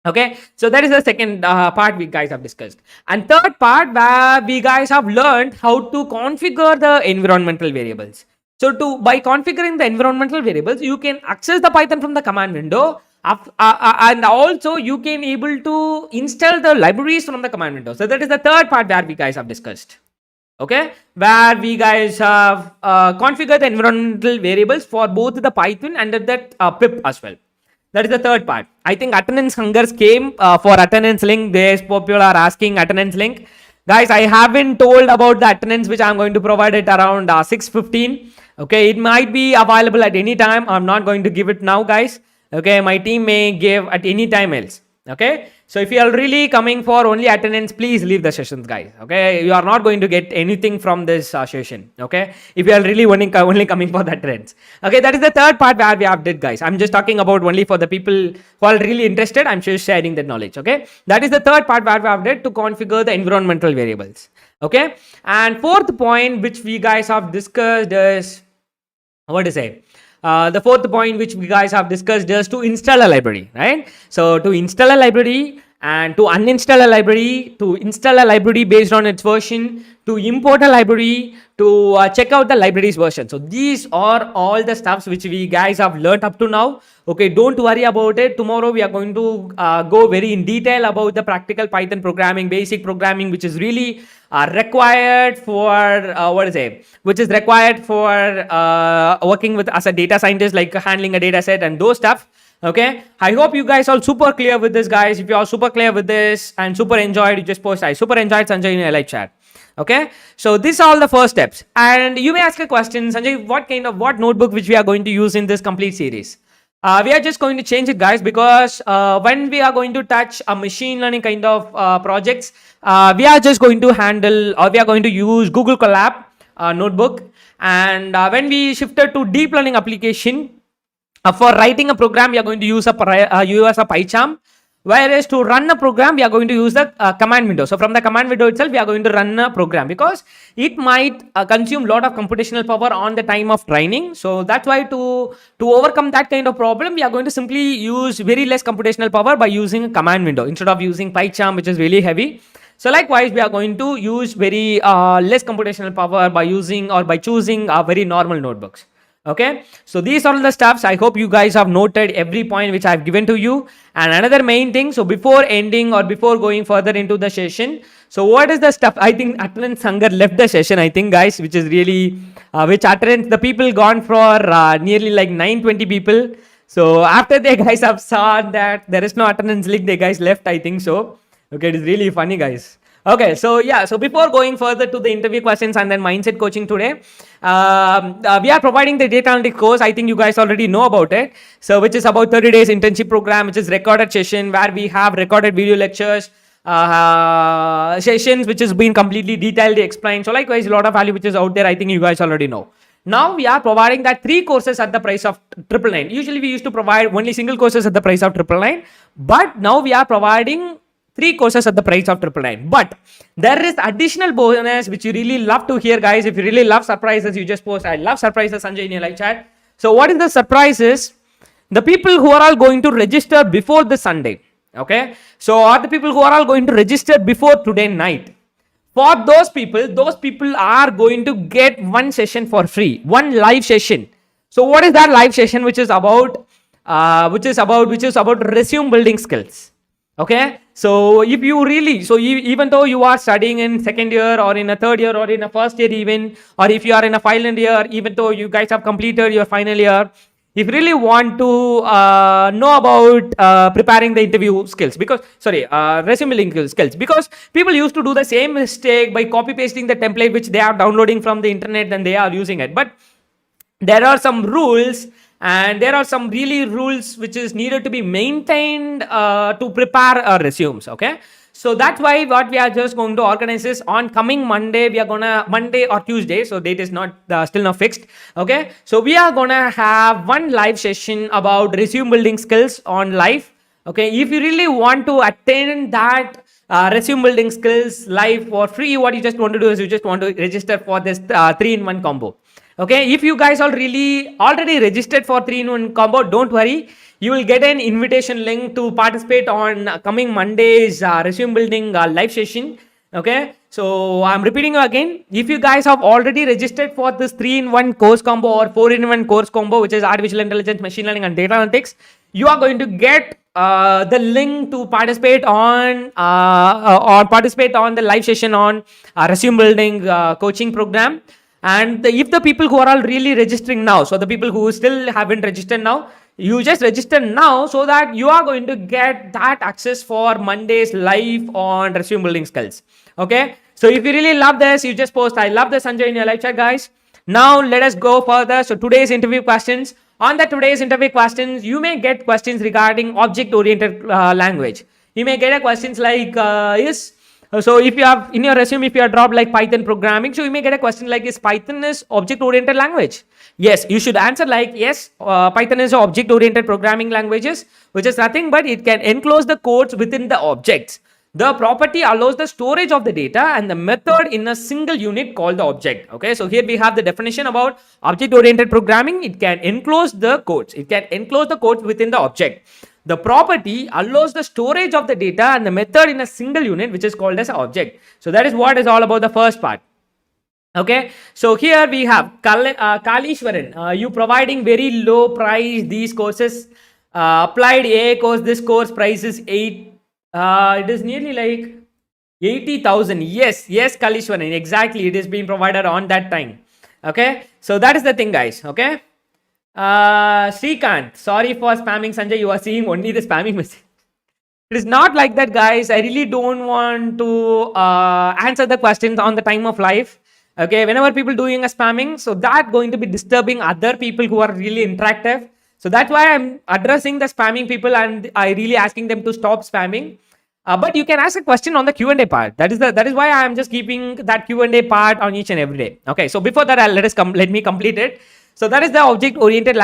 Okay, so that is the second part we guys have discussed. And third part where we guys have learned how to configure the environmental variables. So by configuring the environmental variables, you can access the Python from the command window, and also you can able to install the libraries from the command window. So that is the third part where we guys have discussed. Okay, where we guys have configured the environmental variables for both the Python and that pip as well. That is the third part. I think attendance hungers came for attendance link. There's people are asking attendance link. Guys, I haven't told about the attendance which I'm going to provide it around 6:15. Okay, it might be available at any time. I'm not going to give it now, guys. Okay, my team may give at any time else. Okay, so if you are really coming for only attendance, please leave the sessions, guys. Okay, you are not going to get anything from this session. Okay, if you are really only coming for the trends. Okay, that is the third part where we have did, guys. I'm just talking about only for the people who are really interested. I'm just sharing that knowledge. Okay, that is the third part where we have did to configure the environmental variables. Okay, and fourth point which we guys have discussed is what to say. The fourth point which we guys have discussed is to install a library, right? So to install a library and to uninstall a library, to install a library based on its version, to import a library, to check out the library's version. So these are all the stuffs which we guys have learned up to now. Okay, don't worry about it. Tomorrow we are going to go very in detail about the practical Python programming, basic programming, which is really required for which is required for working with as a data scientist, like handling a data set and those stuff. Okay, I hope you guys are super clear with this, guys. If you are super clear with this and super enjoyed, you just post I super enjoyed Sanjay in a live chat. Okay, so these are all the first steps. And you may ask a question, Sanjay, what notebook which we are going to use in this complete series? We are just going to change it, guys, because when we are going to touch a machine learning kind of projects, we are just going to handle, or we are going to use Google Colab notebook. And when we shifted to deep learning application, for writing a program, we are going to use a PyCharm. Whereas to run a program, we are going to use the command window. So from the command window itself, we are going to run a program because it might consume a lot of computational power on the time of training. So that's why to overcome that kind of problem, we are going to simply use very less computational power by using a command window instead of using PyCharm, which is really heavy. So likewise, we are going to use very less computational power by using or by choosing very normal notebooks. Okay, so these are the stuffs. I hope you guys have noted every point which I have given to you. And another main thing, so before ending or before going further into the session, so what is the stuff? I think attendance hunger left the session, I think, guys, which is really which attendance the people gone for nearly like 920 people. So after they guys have saw that there is no attendance link, they guys left, I think so. Okay, it is really funny, guys. Okay, so yeah, so before going further to the interview questions and then mindset coaching today, we are providing the data analytics course. I think you guys already know about it. So which is about 30 days internship program, which is recorded session where we have recorded video lectures, sessions which has been completely detailed explained. So likewise, a lot of value which is out there. I think you guys already know. Now we are providing that 3 courses at the price of 999. Usually we used to provide only single courses at the price of 999, but now we are providing 3 courses at the price of 999. But there is additional bonus which you really love to hear, guys. If you really love surprises, you just post I love surprises, Sanjay, in your live chat. So what is the surprise is the people who are all going to register before the Sunday. Okay, so are the people who are all going to register before today night. For those people are going to get one session for free, one live session. So what is that live session which is about resume building skills? Okay, so if you really, so even though you are studying in second year or in a third year or in a first year even, or if you are in a final year, even though you guys have completed your final year, if you really want to know about preparing the interview skills, because sorry, resume building skills, because people used to do the same mistake by copy pasting the template which they are downloading from the internet and they are using it. But there are some rules, and there are some really rules which is needed to be maintained to prepare our resumes. Okay, so that's why what we are just going to organize is on coming Monday. We are gonna Monday or Tuesday, so date is not still not fixed. Okay, so we are gonna have one live session about resume building skills on live. Okay, if you really want to attend that resume building skills live for free, what you just want to do is you just want to register for this 3-in-1 combo. Okay, if you guys are really already registered for 3-in-1 combo, don't worry, you will get an invitation link to participate on coming Monday's resume building live session. Okay, so I'm repeating again, if you guys have already registered for this 3-in-1 course combo or 4-in-1 course combo, which is artificial intelligence, machine learning and data analytics, you are going to get the link to participate on or participate on the live session on resume building coaching program. And if the people who are all really registering now, so the people who still haven't registered now, you just register now so that you are going to get that access for Monday's live on resume building skills. Okay, so if you really love this, you just post I love this Sanjay in your live chat, guys. Now let us go further. So today's interview questions, on the today's interview questions, you may get questions regarding object oriented language. You may get a questions like is so if you have in your resume, if you have dropped like Python programming, so you may get a question like, is Python is object oriented language? Yes, you should answer like yes, Python is object oriented programming languages, which is nothing but it can enclose the codes within the objects. The property allows the storage of the data and the method in a single unit called the object. Okay, so here we have the definition about object oriented programming. It can enclose the codes. It can enclose the codes within the object. The property allows the storage of the data and the method in a single unit, which is called as object. So that is what is all about the first part. Okay, so here we have Kalishwaran, you providing very low price these courses. Applied AI course, this course price is it is nearly like 80,000. Yes, yes, Kalishwaran, exactly. It is being provided on that time. Okay, so that is the thing, guys. Okay, Srikanth, sorry for spamming Sanjay. You are seeing only the spamming message. It is not like that, guys. I really don't want to answer the questions on the time of life. Okay, whenever people doing a spamming, so that going to be disturbing other people who are really interactive. So that's why I'm addressing the spamming people and I really asking them to stop spamming. But you can ask a question on the Q&A part. That is why I am just keeping that Q&A part on each and every day. Okay, so before that, let me complete it. So that is the object oriented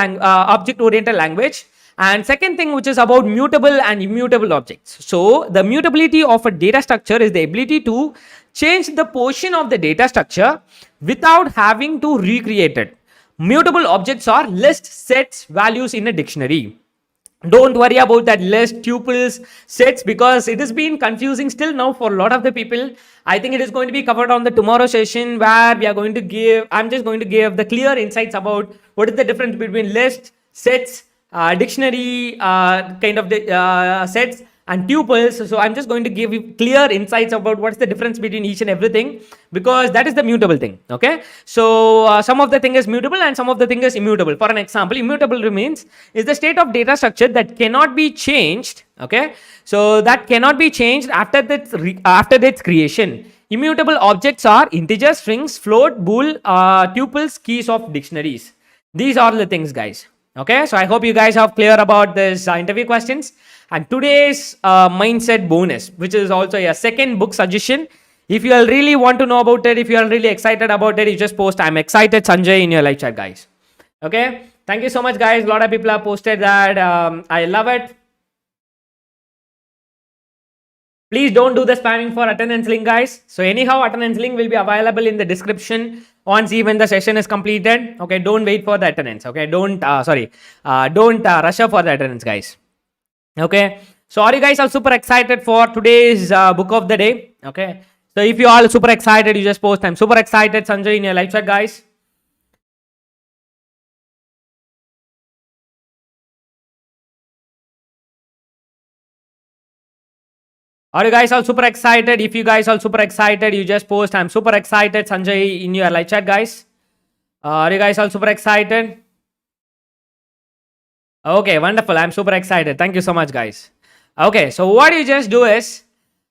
language. And second thing, which is about mutable and immutable objects. So the mutability of a data structure is the ability to change the portion of the data structure without having to recreate it. Mutable objects are lists, sets, values in a dictionary. Don't worry about that list, tuples, sets, because it has been confusing still now for a lot of the people. I think it is going to be covered on the tomorrow session, where we are going to give, I'm just going to give the clear insights about what is the difference between list, sets, dictionary kind of sets and tuples. So I'm just going to give you clear insights about what's the difference between each and everything, because that is the mutable thing. Okay, so some of the thing is mutable and some of the thing is immutable. For an example, immutable remains is the state of data structure that cannot be changed. Okay, so that cannot be changed after its creation. Immutable objects are integer, strings, float, bool, tuples, keys of dictionaries. These are the things, guys. Okay, so I hope you guys are clear about this interview questions. And today's mindset bonus, which is also a second book suggestion. If you really want to know about it, if you are really excited about it, you just post I'm excited Sanjay in your live chat, guys. Okay, thank you so much, guys. A lot of people have posted that. I love it. Please don't do the spamming for attendance link, guys. So anyhow, attendance link will be available in the description once even the session is completed. Okay, don't wait for the attendance. Okay, don't don't rush up for the attendance, guys. Okay, sorry guys, I'm super excited for today's book of the day. Okay, so if you all super excited, you just post I'm super excited Sanjay in your live chat, guys. Are you guys all super excited? If you guys all super excited, you just post I'm super excited, Sanjay, in your live chat, guys. Are you guys all super excited? Okay, wonderful. I'm super excited. Thank you so much, guys. Okay, so what you just do is,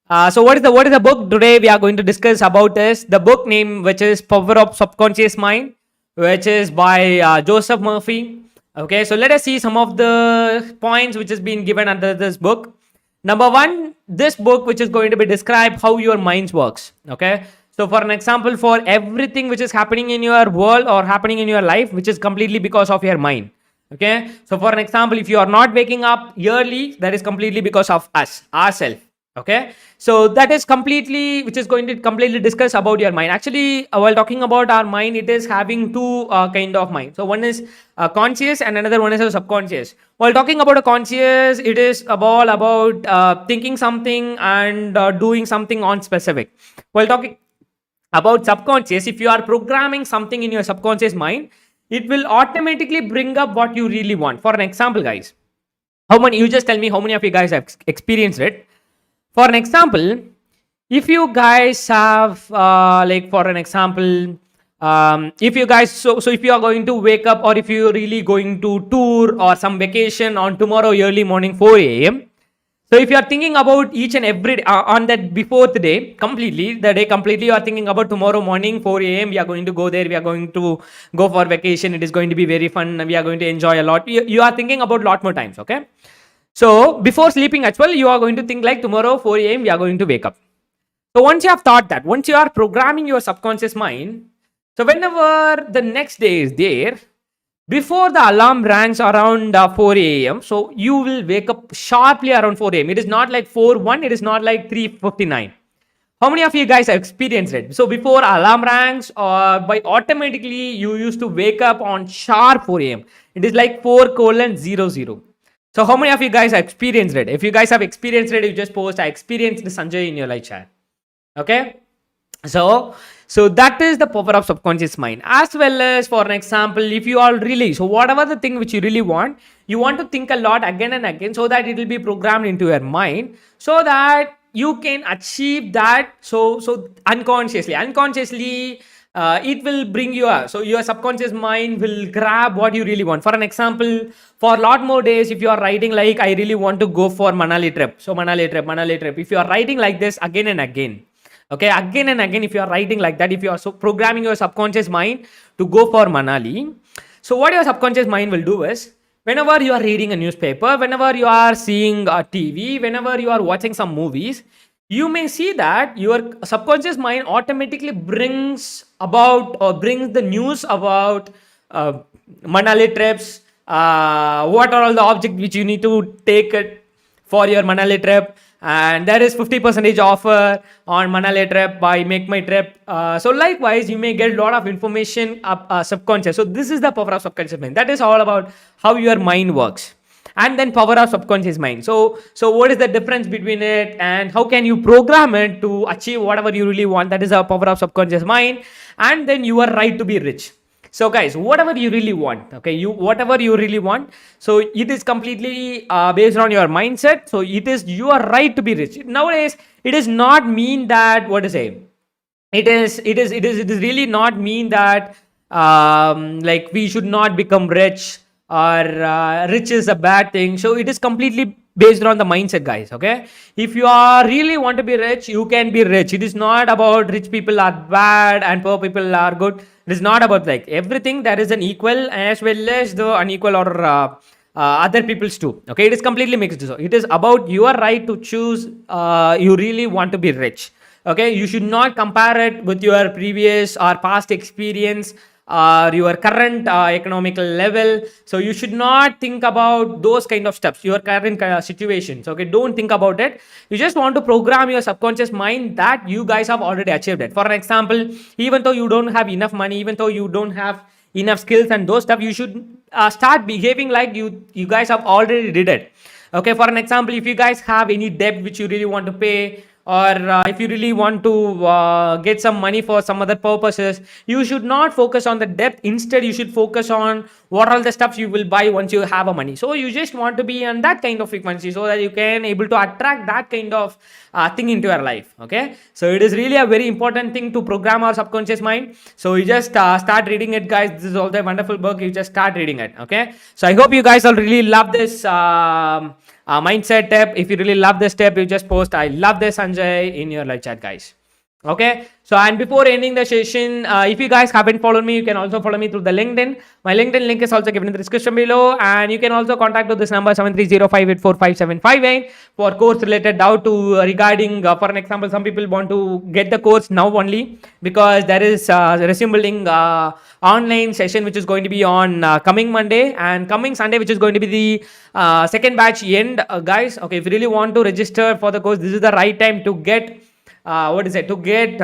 so what is the book today we are going to discuss about is the book name, which is Power of Subconscious Mind, which is by Joseph Murphy. Okay, so let us see some of the points which has been given under this book. Number one, this book which is going to be describe how your mind works. Okay, so for an example, for everything which is happening in your world or happening in your life, which is completely because of your mind. Okay, so for an example, if you are not waking up early, that is completely because of us, ourselves. Okay, so that is completely which is going to completely discuss about your mind. Actually, while talking about our mind, it is having two kind of mind. So one is conscious and another one is a subconscious. While talking about a conscious, it is all about thinking something and doing something on specific. While talking about subconscious, if you are programming something in your subconscious mind, it will automatically bring up what you really want. For an example, guys, how many, you just tell me how many of you guys have experienced it. For an example, if you guys have like for an example, if you guys, so if you are going to wake up or if you're really going to tour or some vacation on tomorrow early morning 4 a.m., so if you are thinking about each and every on that before the day completely, you are thinking about tomorrow morning 4 a.m. We are going to go there. We are going to go for vacation. It is going to be very fun. We are going to enjoy a lot. You are thinking about lot more times. Okay. So before sleeping as well, you are going to think like tomorrow 4 a.m. we are going to wake up. So once you have thought that, once you are programming your subconscious mind, so whenever the next day is there, before the alarm rings around 4 a.m., so you will wake up sharply around 4 a.m. It is not like 4:1, it is not like 3:59. How many of you guys have experienced it? So before alarm rings, or by automatically you used to wake up on sharp 4 a.m. It is like 4:00. So how many of you guys have experienced it? If you guys have experienced it, you just post I experienced Sanjay in your live chat. Okay. So that is the power of subconscious mind. As well as for an example, if you are really, so whatever the thing which you really want, you want to think a lot again and again so that it will be programmed into your mind so that you can achieve that. So unconsciously it will bring you up. So your subconscious mind will grab what you really want. For an example, for a lot more days, if you are writing like I really want to go for Manali trip, so Manali trip, if you are writing like this again and again, okay, again and again, if you are writing like that, if you are so programming your subconscious mind to go for Manali, so what your subconscious mind will do is whenever you are reading a newspaper, whenever you are seeing a TV, whenever you are watching some movies, you may see that your subconscious mind automatically brings about or brings the news about uh, Manali trips, what are all the objects which you need to take it for your Manali trip, and there is 50% offer on Manali trip by Make My Trip. So likewise, you may get a lot of information up subconscious. So this is the power of subconscious mind. That is all about how your mind works. And then power of subconscious mind. So what is the difference between it and how can you program it to achieve whatever you really want? That is a power of subconscious mind. And then you are right to be rich. So guys, whatever you really want, okay, you whatever you really want, so it is completely based on your mindset. So it is your right to be rich. Nowadays, it is not mean that what to say. It is really not mean that like we should not become rich or rich is a bad thing. So it is completely based on the mindset, guys. Okay, if you are really want to be rich, you can be rich. It is not about rich people are bad and poor people are good. It is not about like everything. There is an equal as well as the unequal or other people's too. Okay, it is completely mixed. So it is about your right to choose. You really want to be rich. Okay, you should not compare it with your previous or past experience or your current economical level. So you should not think about those kind of steps, your current situations. Okay, don't think about it. You just want to program your subconscious mind that you guys have already achieved it. For an example, even though you don't have enough money, even though you don't have enough skills and those stuff, you should start behaving like you guys have already did it. Okay, for an example, if you guys have any debt which you really want to pay, or if you really want to get some money for some other purposes, you should not focus on the depth. Instead, you should focus on what all the stuff you will buy once you have a money. So you just want to be on that kind of frequency so that you can able to attract that kind of thing into your life. Okay, so it is really a very important thing to program our subconscious mind. So you just start reading it, guys. This is also a wonderful book. You just start reading it. Okay, so I hope you guys all really love this mindset tip. If you really love this tip, you just post I love this Sanjay in your live chat, guys. Okay, so and before ending the session, if you guys haven't followed me, you can also follow me through the LinkedIn. My LinkedIn link is also given in the description below, and you can also contact to this number 7305845758 for course related doubt to regarding for an example, some people want to get the course now only because there is resume building online session which is going to be on coming Monday and coming Sunday, which is going to be the second batch end, guys. Okay, if you really want to register for the course, this is the right time to get to get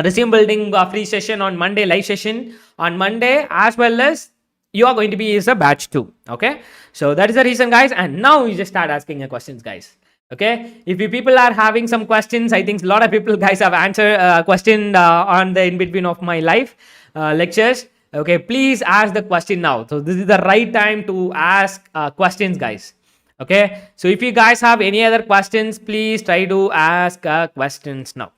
resume building free session on Monday, live session on Monday, as well as you are going to be is a batch 2. Okay, so that is the reason, guys. And now you just start asking your questions, guys. Okay, if you people are having some questions, I think a lot of people, guys, have answered question on the in between of my live lectures. Okay, please ask the question now. So this is the right time to ask questions, guys. Okay, so if you guys have any other questions, please try to ask questions now.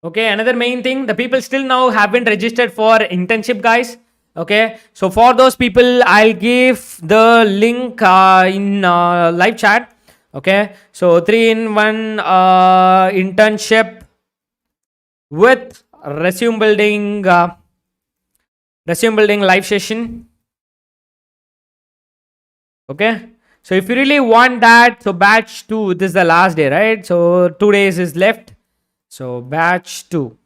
Okay, another main thing, the people still now haven't registered for internship, guys. Okay, so for those people, I'll give the link in live chat. Okay, so 3-in-1 internship with resume building live session. Okay, so if you really want that, so batch 2, this is the last day, right? So 2 days is left. So batch 2.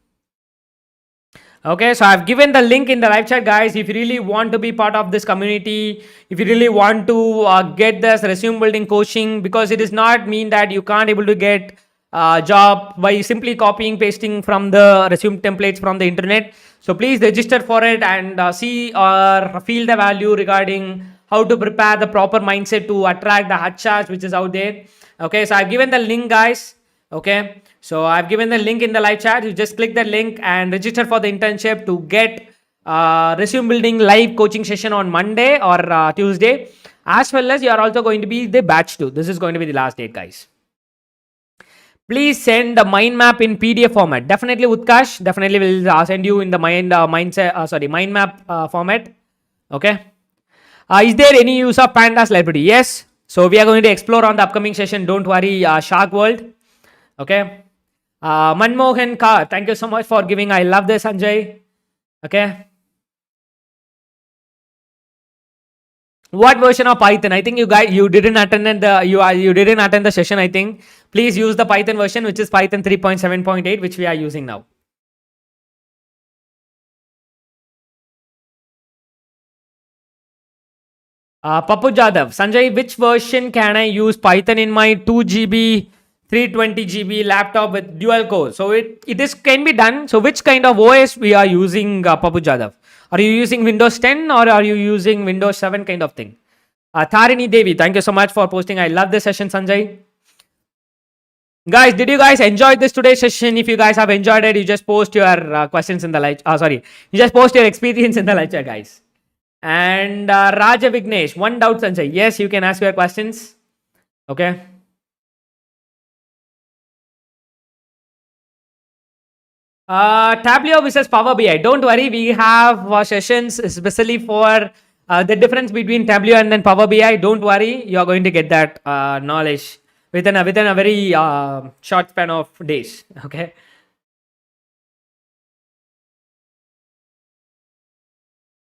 Okay, so I've given the link in the live chat, guys. If you really want to be part of this community, if you really want to get this resume building coaching, because it does not mean that you can't able to get job by simply copying pasting from the resume templates from the internet. So please register for it and see or feel the value regarding how to prepare the proper mindset to attract the HRs which is out there. Okay, so I've given the link, guys. Okay, so I've given the link in the live chat. You just click the link and register for the internship to get resume building live coaching session on Monday or Tuesday, as well as you are also going to be the batch 2. This is going to be the last date, guys. Please send the mind map in PDF format. Definitely, Utkash. Definitely will send you in the mind map format. Okay. Is there any use of pandas library? Yes. So we are going to explore on the upcoming session. Don't worry, Shark World. Okay. Manmohan Kar, thank you so much for giving. I love this, Sanjay. Okay. What version of Python? I think you didn't attend the session. I think please use the Python version, which is Python 3.7.8, which we are using now. Papu Jadhav, Sanjay, which version can I use Python in my 2 GB 320 GB laptop with dual core? So it is can be done. So which kind of OS we are using, Papu Jadhav? Are you using Windows 10 or are you using Windows 7 kind of thing? Tarini Devi, thank you so much for posting. I love this session, Sanjay. Guys, did you guys enjoy this today's session? If you guys have enjoyed it, you just post your questions in the live. You just post your experience in the live chat, guys. And Raja Vignesh, one doubt, Sanjay. Yes, you can ask your questions. Okay. Tableau versus Power BI. Don't worry, we have sessions especially for the difference between Tableau and then Power BI. Don't worry, you are going to get that knowledge within a very short span of days. Okay.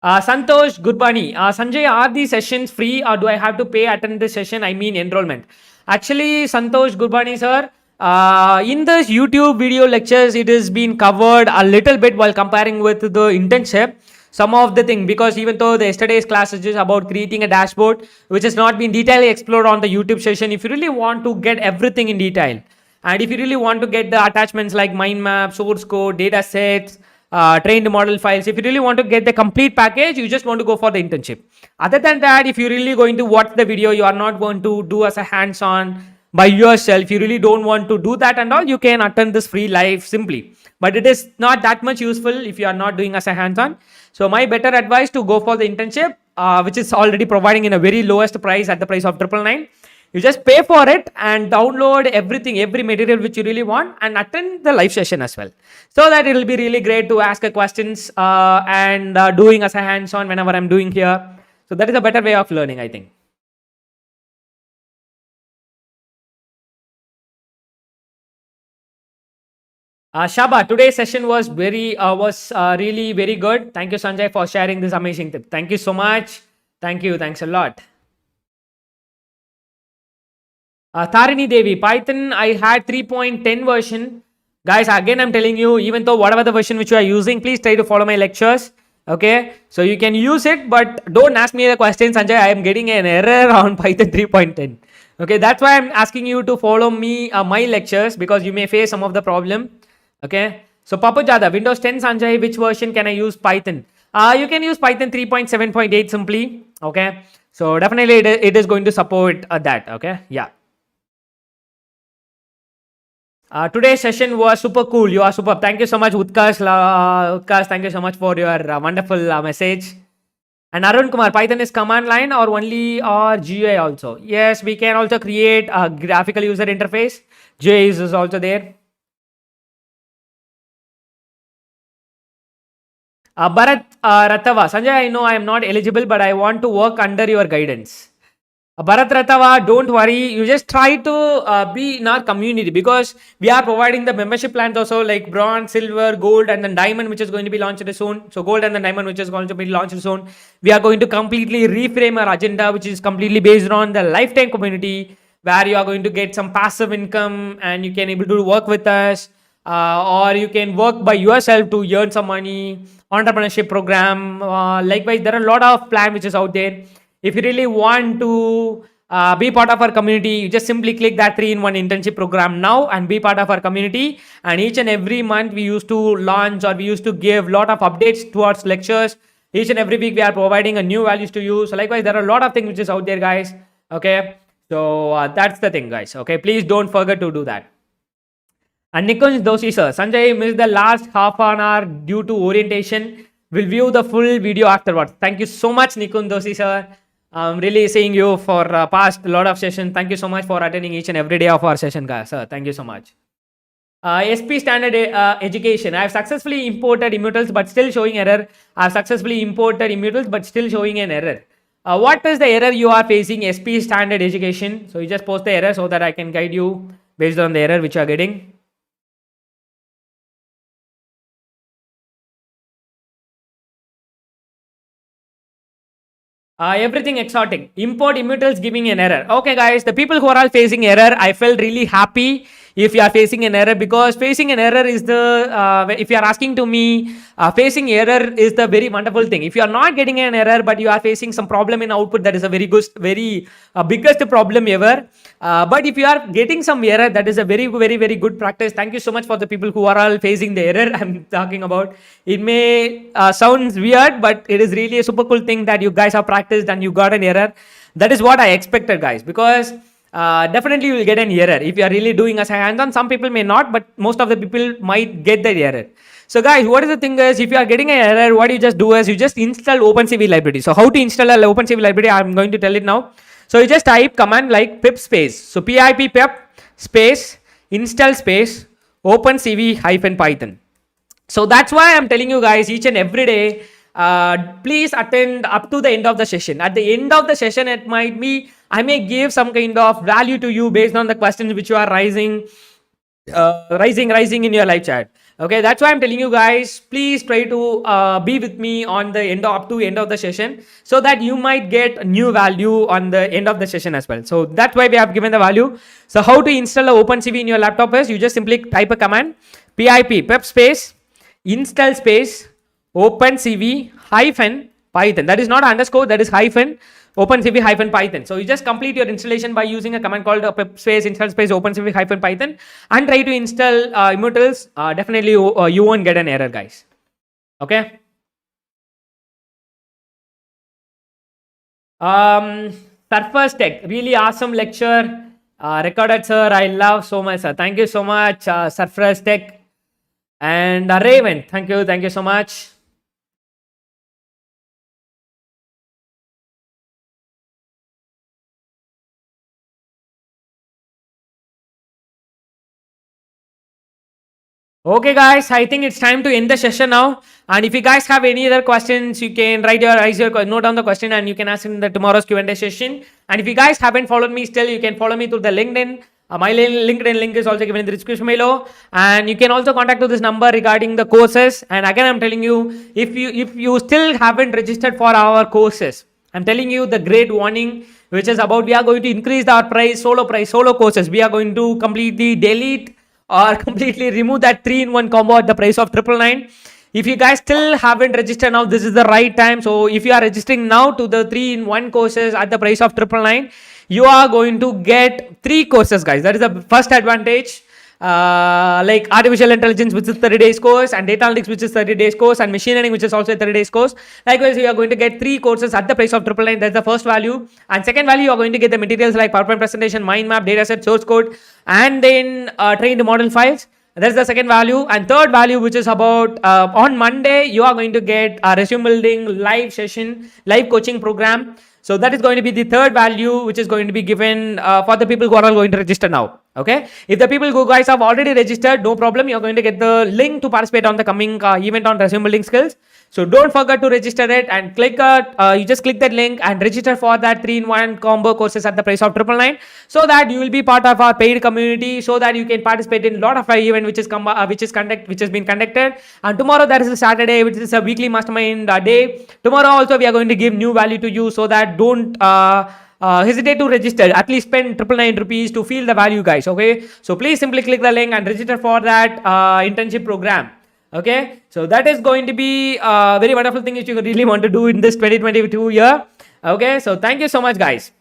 Santosh Gurbani, Sanjay, are these sessions free or do I have to pay attend this session? I mean enrollment. Actually, Santosh Gurbani, sir, in this YouTube video lectures, it has been covered a little bit while comparing with the internship. some of the thing, because even though the yesterday's class is just about creating a dashboard, which has not been detailedly explored on the YouTube session, if you really want to get everything in detail, and if you really want to get the attachments like mind map, source code, data sets, trained model files, if you really want to get the complete package, you just want to go for the internship. Other than that, if you're really going to watch the video, you are not going to do as a hands-on by yourself, you really don't want to do that and all, you can attend this free live simply. But it is not that much useful if you are not doing as a hands-on. So my better advice to go for the internship, which is already providing in a very lowest price at the price of 999. You just pay for it and download everything, every material which you really want, and attend the live session as well. So that it will be really great to ask a questions and doing as a hands-on whenever I'm doing here. So that is a better way of learning, I think. Shaba, today's session was really very good. Thank you, Sanjay, for sharing this amazing tip. Thank you so much. Thank you. Thanks a lot. Tarini Devi, Python, I had 3.10 version. Guys, again, I'm telling you, even though whatever the version which you are using, please try to follow my lectures. Okay, so you can use it, but don't ask me the question, Sanjay. I am getting an error on Python 3.10. Okay, that's why I'm asking you to follow me my lectures, because you may face some of the problem. Okay, so Papa Jada, Windows 10, Sanjay, which version can I use Python? You can use Python 3.7.8 simply. Okay, so definitely it is going to support that. Okay, yeah. Today's session was super cool. You are super. Thank you so much, Utkarsh. Utkarsh, thank you so much for your wonderful message. And Arun Kumar, Python is command line or only or GUI also? Yes, we can also create a graphical user interface. GUI is also there. Bharat Ratava, Sanjay, I know I am not eligible, but I want to work under your guidance. Bharat Ratava, don't worry. You just try to be in our community, because we are providing the membership plans also, like bronze, silver, gold, and then diamond, which is going to be launched soon. So gold and the diamond, which is going to be launched soon. We are going to completely reframe our agenda, which is completely based on the lifetime community, where you are going to get some passive income and you can able to work with us, or you can work by yourself to earn some money. Entrepreneurship program. Likewise, there are a lot of plan which is out there. If you really want to be part of our community, you just simply click that 3-in-1 internship program now and be part of our community. And each and every month we used to launch, or we used to give a lot of updates towards lectures. Each and every week we are providing a new values to you. So likewise, there are a lot of things which is out there, guys. Okay, so that's the thing, guys. Okay, please don't forget to do that. And Nikunj Doshi sir, Sanjay missed the last half an hour due to orientation. We'll view the full video afterwards. Thank you so much, Nikunj Doshi sir. I'm really seeing you for past a lot of sessions. Thank you so much for attending each and every day of our session, guys. Sir, thank you so much. SP standard education. I have successfully imported immutals but still showing error. I have successfully imported immutals but still showing an error. What is the error you are facing? SP standard education. So you just post the error so that I can guide you based on the error which you are getting. Everything exotic. Import immutals giving an error. Okay, guys, the people who are all facing error, I felt really happy if you are facing an error, because facing an error is the, if you are asking to me, facing error is the very wonderful thing. If you are not getting an error, but you are facing some problem in output, that is a very good, very biggest problem ever. But if you are getting some error, that is a very, very, very good practice. Thank you so much for the people who are all facing the error I'm talking about. It may sounds weird, but it is really a super cool thing that you guys have practiced and you got an error. That is what I expected, guys, because definitely you will get an error if you are really doing as a hands-on. Some people may not, but most of the people might get the error. So guys, what is the thing is, if you are getting an error, what you just do is you just install OpenCV library. So how to install a OpenCV library, I'm going to tell it now. So you just type command like pip space. So pip space install space OpenCV -Python. So that's why I'm telling you guys each and every day, please attend up to the end of the session. At the end of the session, it might be, I may give some kind of value to you based on the questions which you are rising in your live chat. Okay, that's why I'm telling you guys, please try to be with me on the end up to end of the session, so that you might get new value on the end of the session as well. So that's why we have given the value. So how to install a OpenCV in your laptop is, you just simply type a command pip space install space OpenCV hyphen Python. That is not underscore, that is hyphen OpenCV hyphen Python. So you just complete your installation by using a command called pip space install space OpenCV hyphen Python and try to install immutals. Definitely you won't get an error, guys. Okay. Surface Tech, really awesome lecture. Recorded, sir. I love so much, sir. Thank you so much, Surface Tech. And Raven, thank you so much. Okay, guys, I think it's time to end the session now. And if you guys have any other questions, you can note down the question and you can ask in the tomorrow's Q&A session. And if you guys haven't followed me still, you can follow me through the LinkedIn. My LinkedIn link is also given in the description below. And you can also contact to this number regarding the courses. And again, I'm telling you, if you still haven't registered for our courses, I'm telling you the great warning, which is about we are going to increase our solo courses. We are going to completely delete or completely remove that 3-in-1 combo at the price of 999. If you guys still haven't registered now, this is the right time. So if you are registering now to the 3-in-1 courses at the price of 999, you are going to get 3 courses, guys. That is the first advantage. Like artificial intelligence, which is 30 days course, and data analytics, which is 30 days course, and machine learning, which is also a 30 days course. Likewise, you are going to get 3 courses at the price of 999. That's the first value. And second value, you are going to get the materials like PowerPoint presentation, mind map, dataset, source code, and then trained model files. That's the second value. And third value, which is about on Monday, you are going to get a resume building live session, live coaching program. So that is going to be the third value, which is going to be given for the people who are all going to register now. Okay. If the people who guys have already registered, no problem. You're going to get the link to participate on the coming event on resume building skills. So don't forget to register it and you just click that link and register for that 3-in-1 combo courses at the price of 999, so that you will be part of our paid community, so that you can participate in a lot of our event which has been conducted. And tomorrow, that is a Saturday, which is a weekly mastermind day. Tomorrow also we are going to give new value to you, so that don't hesitate to register. At least spend 999 rupees to feel the value, guys. Okay, so please simply click the link and register for that internship program. Okay, so that is going to be a very wonderful thing which you really want to do in this 2022 year. Okay, so thank you so much, guys.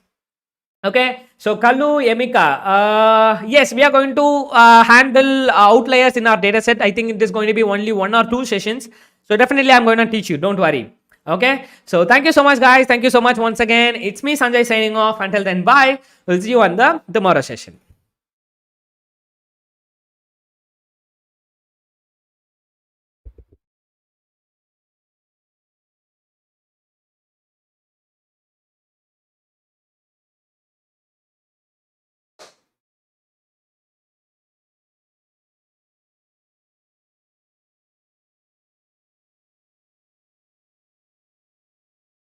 Okay, so Kallu, Emika, yes, we are going to handle outliers in our data set. I think it is going to be only 1 or 2 sessions. So definitely I'm going to teach you. Don't worry. Okay, so thank you so much, guys. Thank you so much once again. It's me, Sanjay, signing off. Until then, bye. We'll see you on the tomorrow session.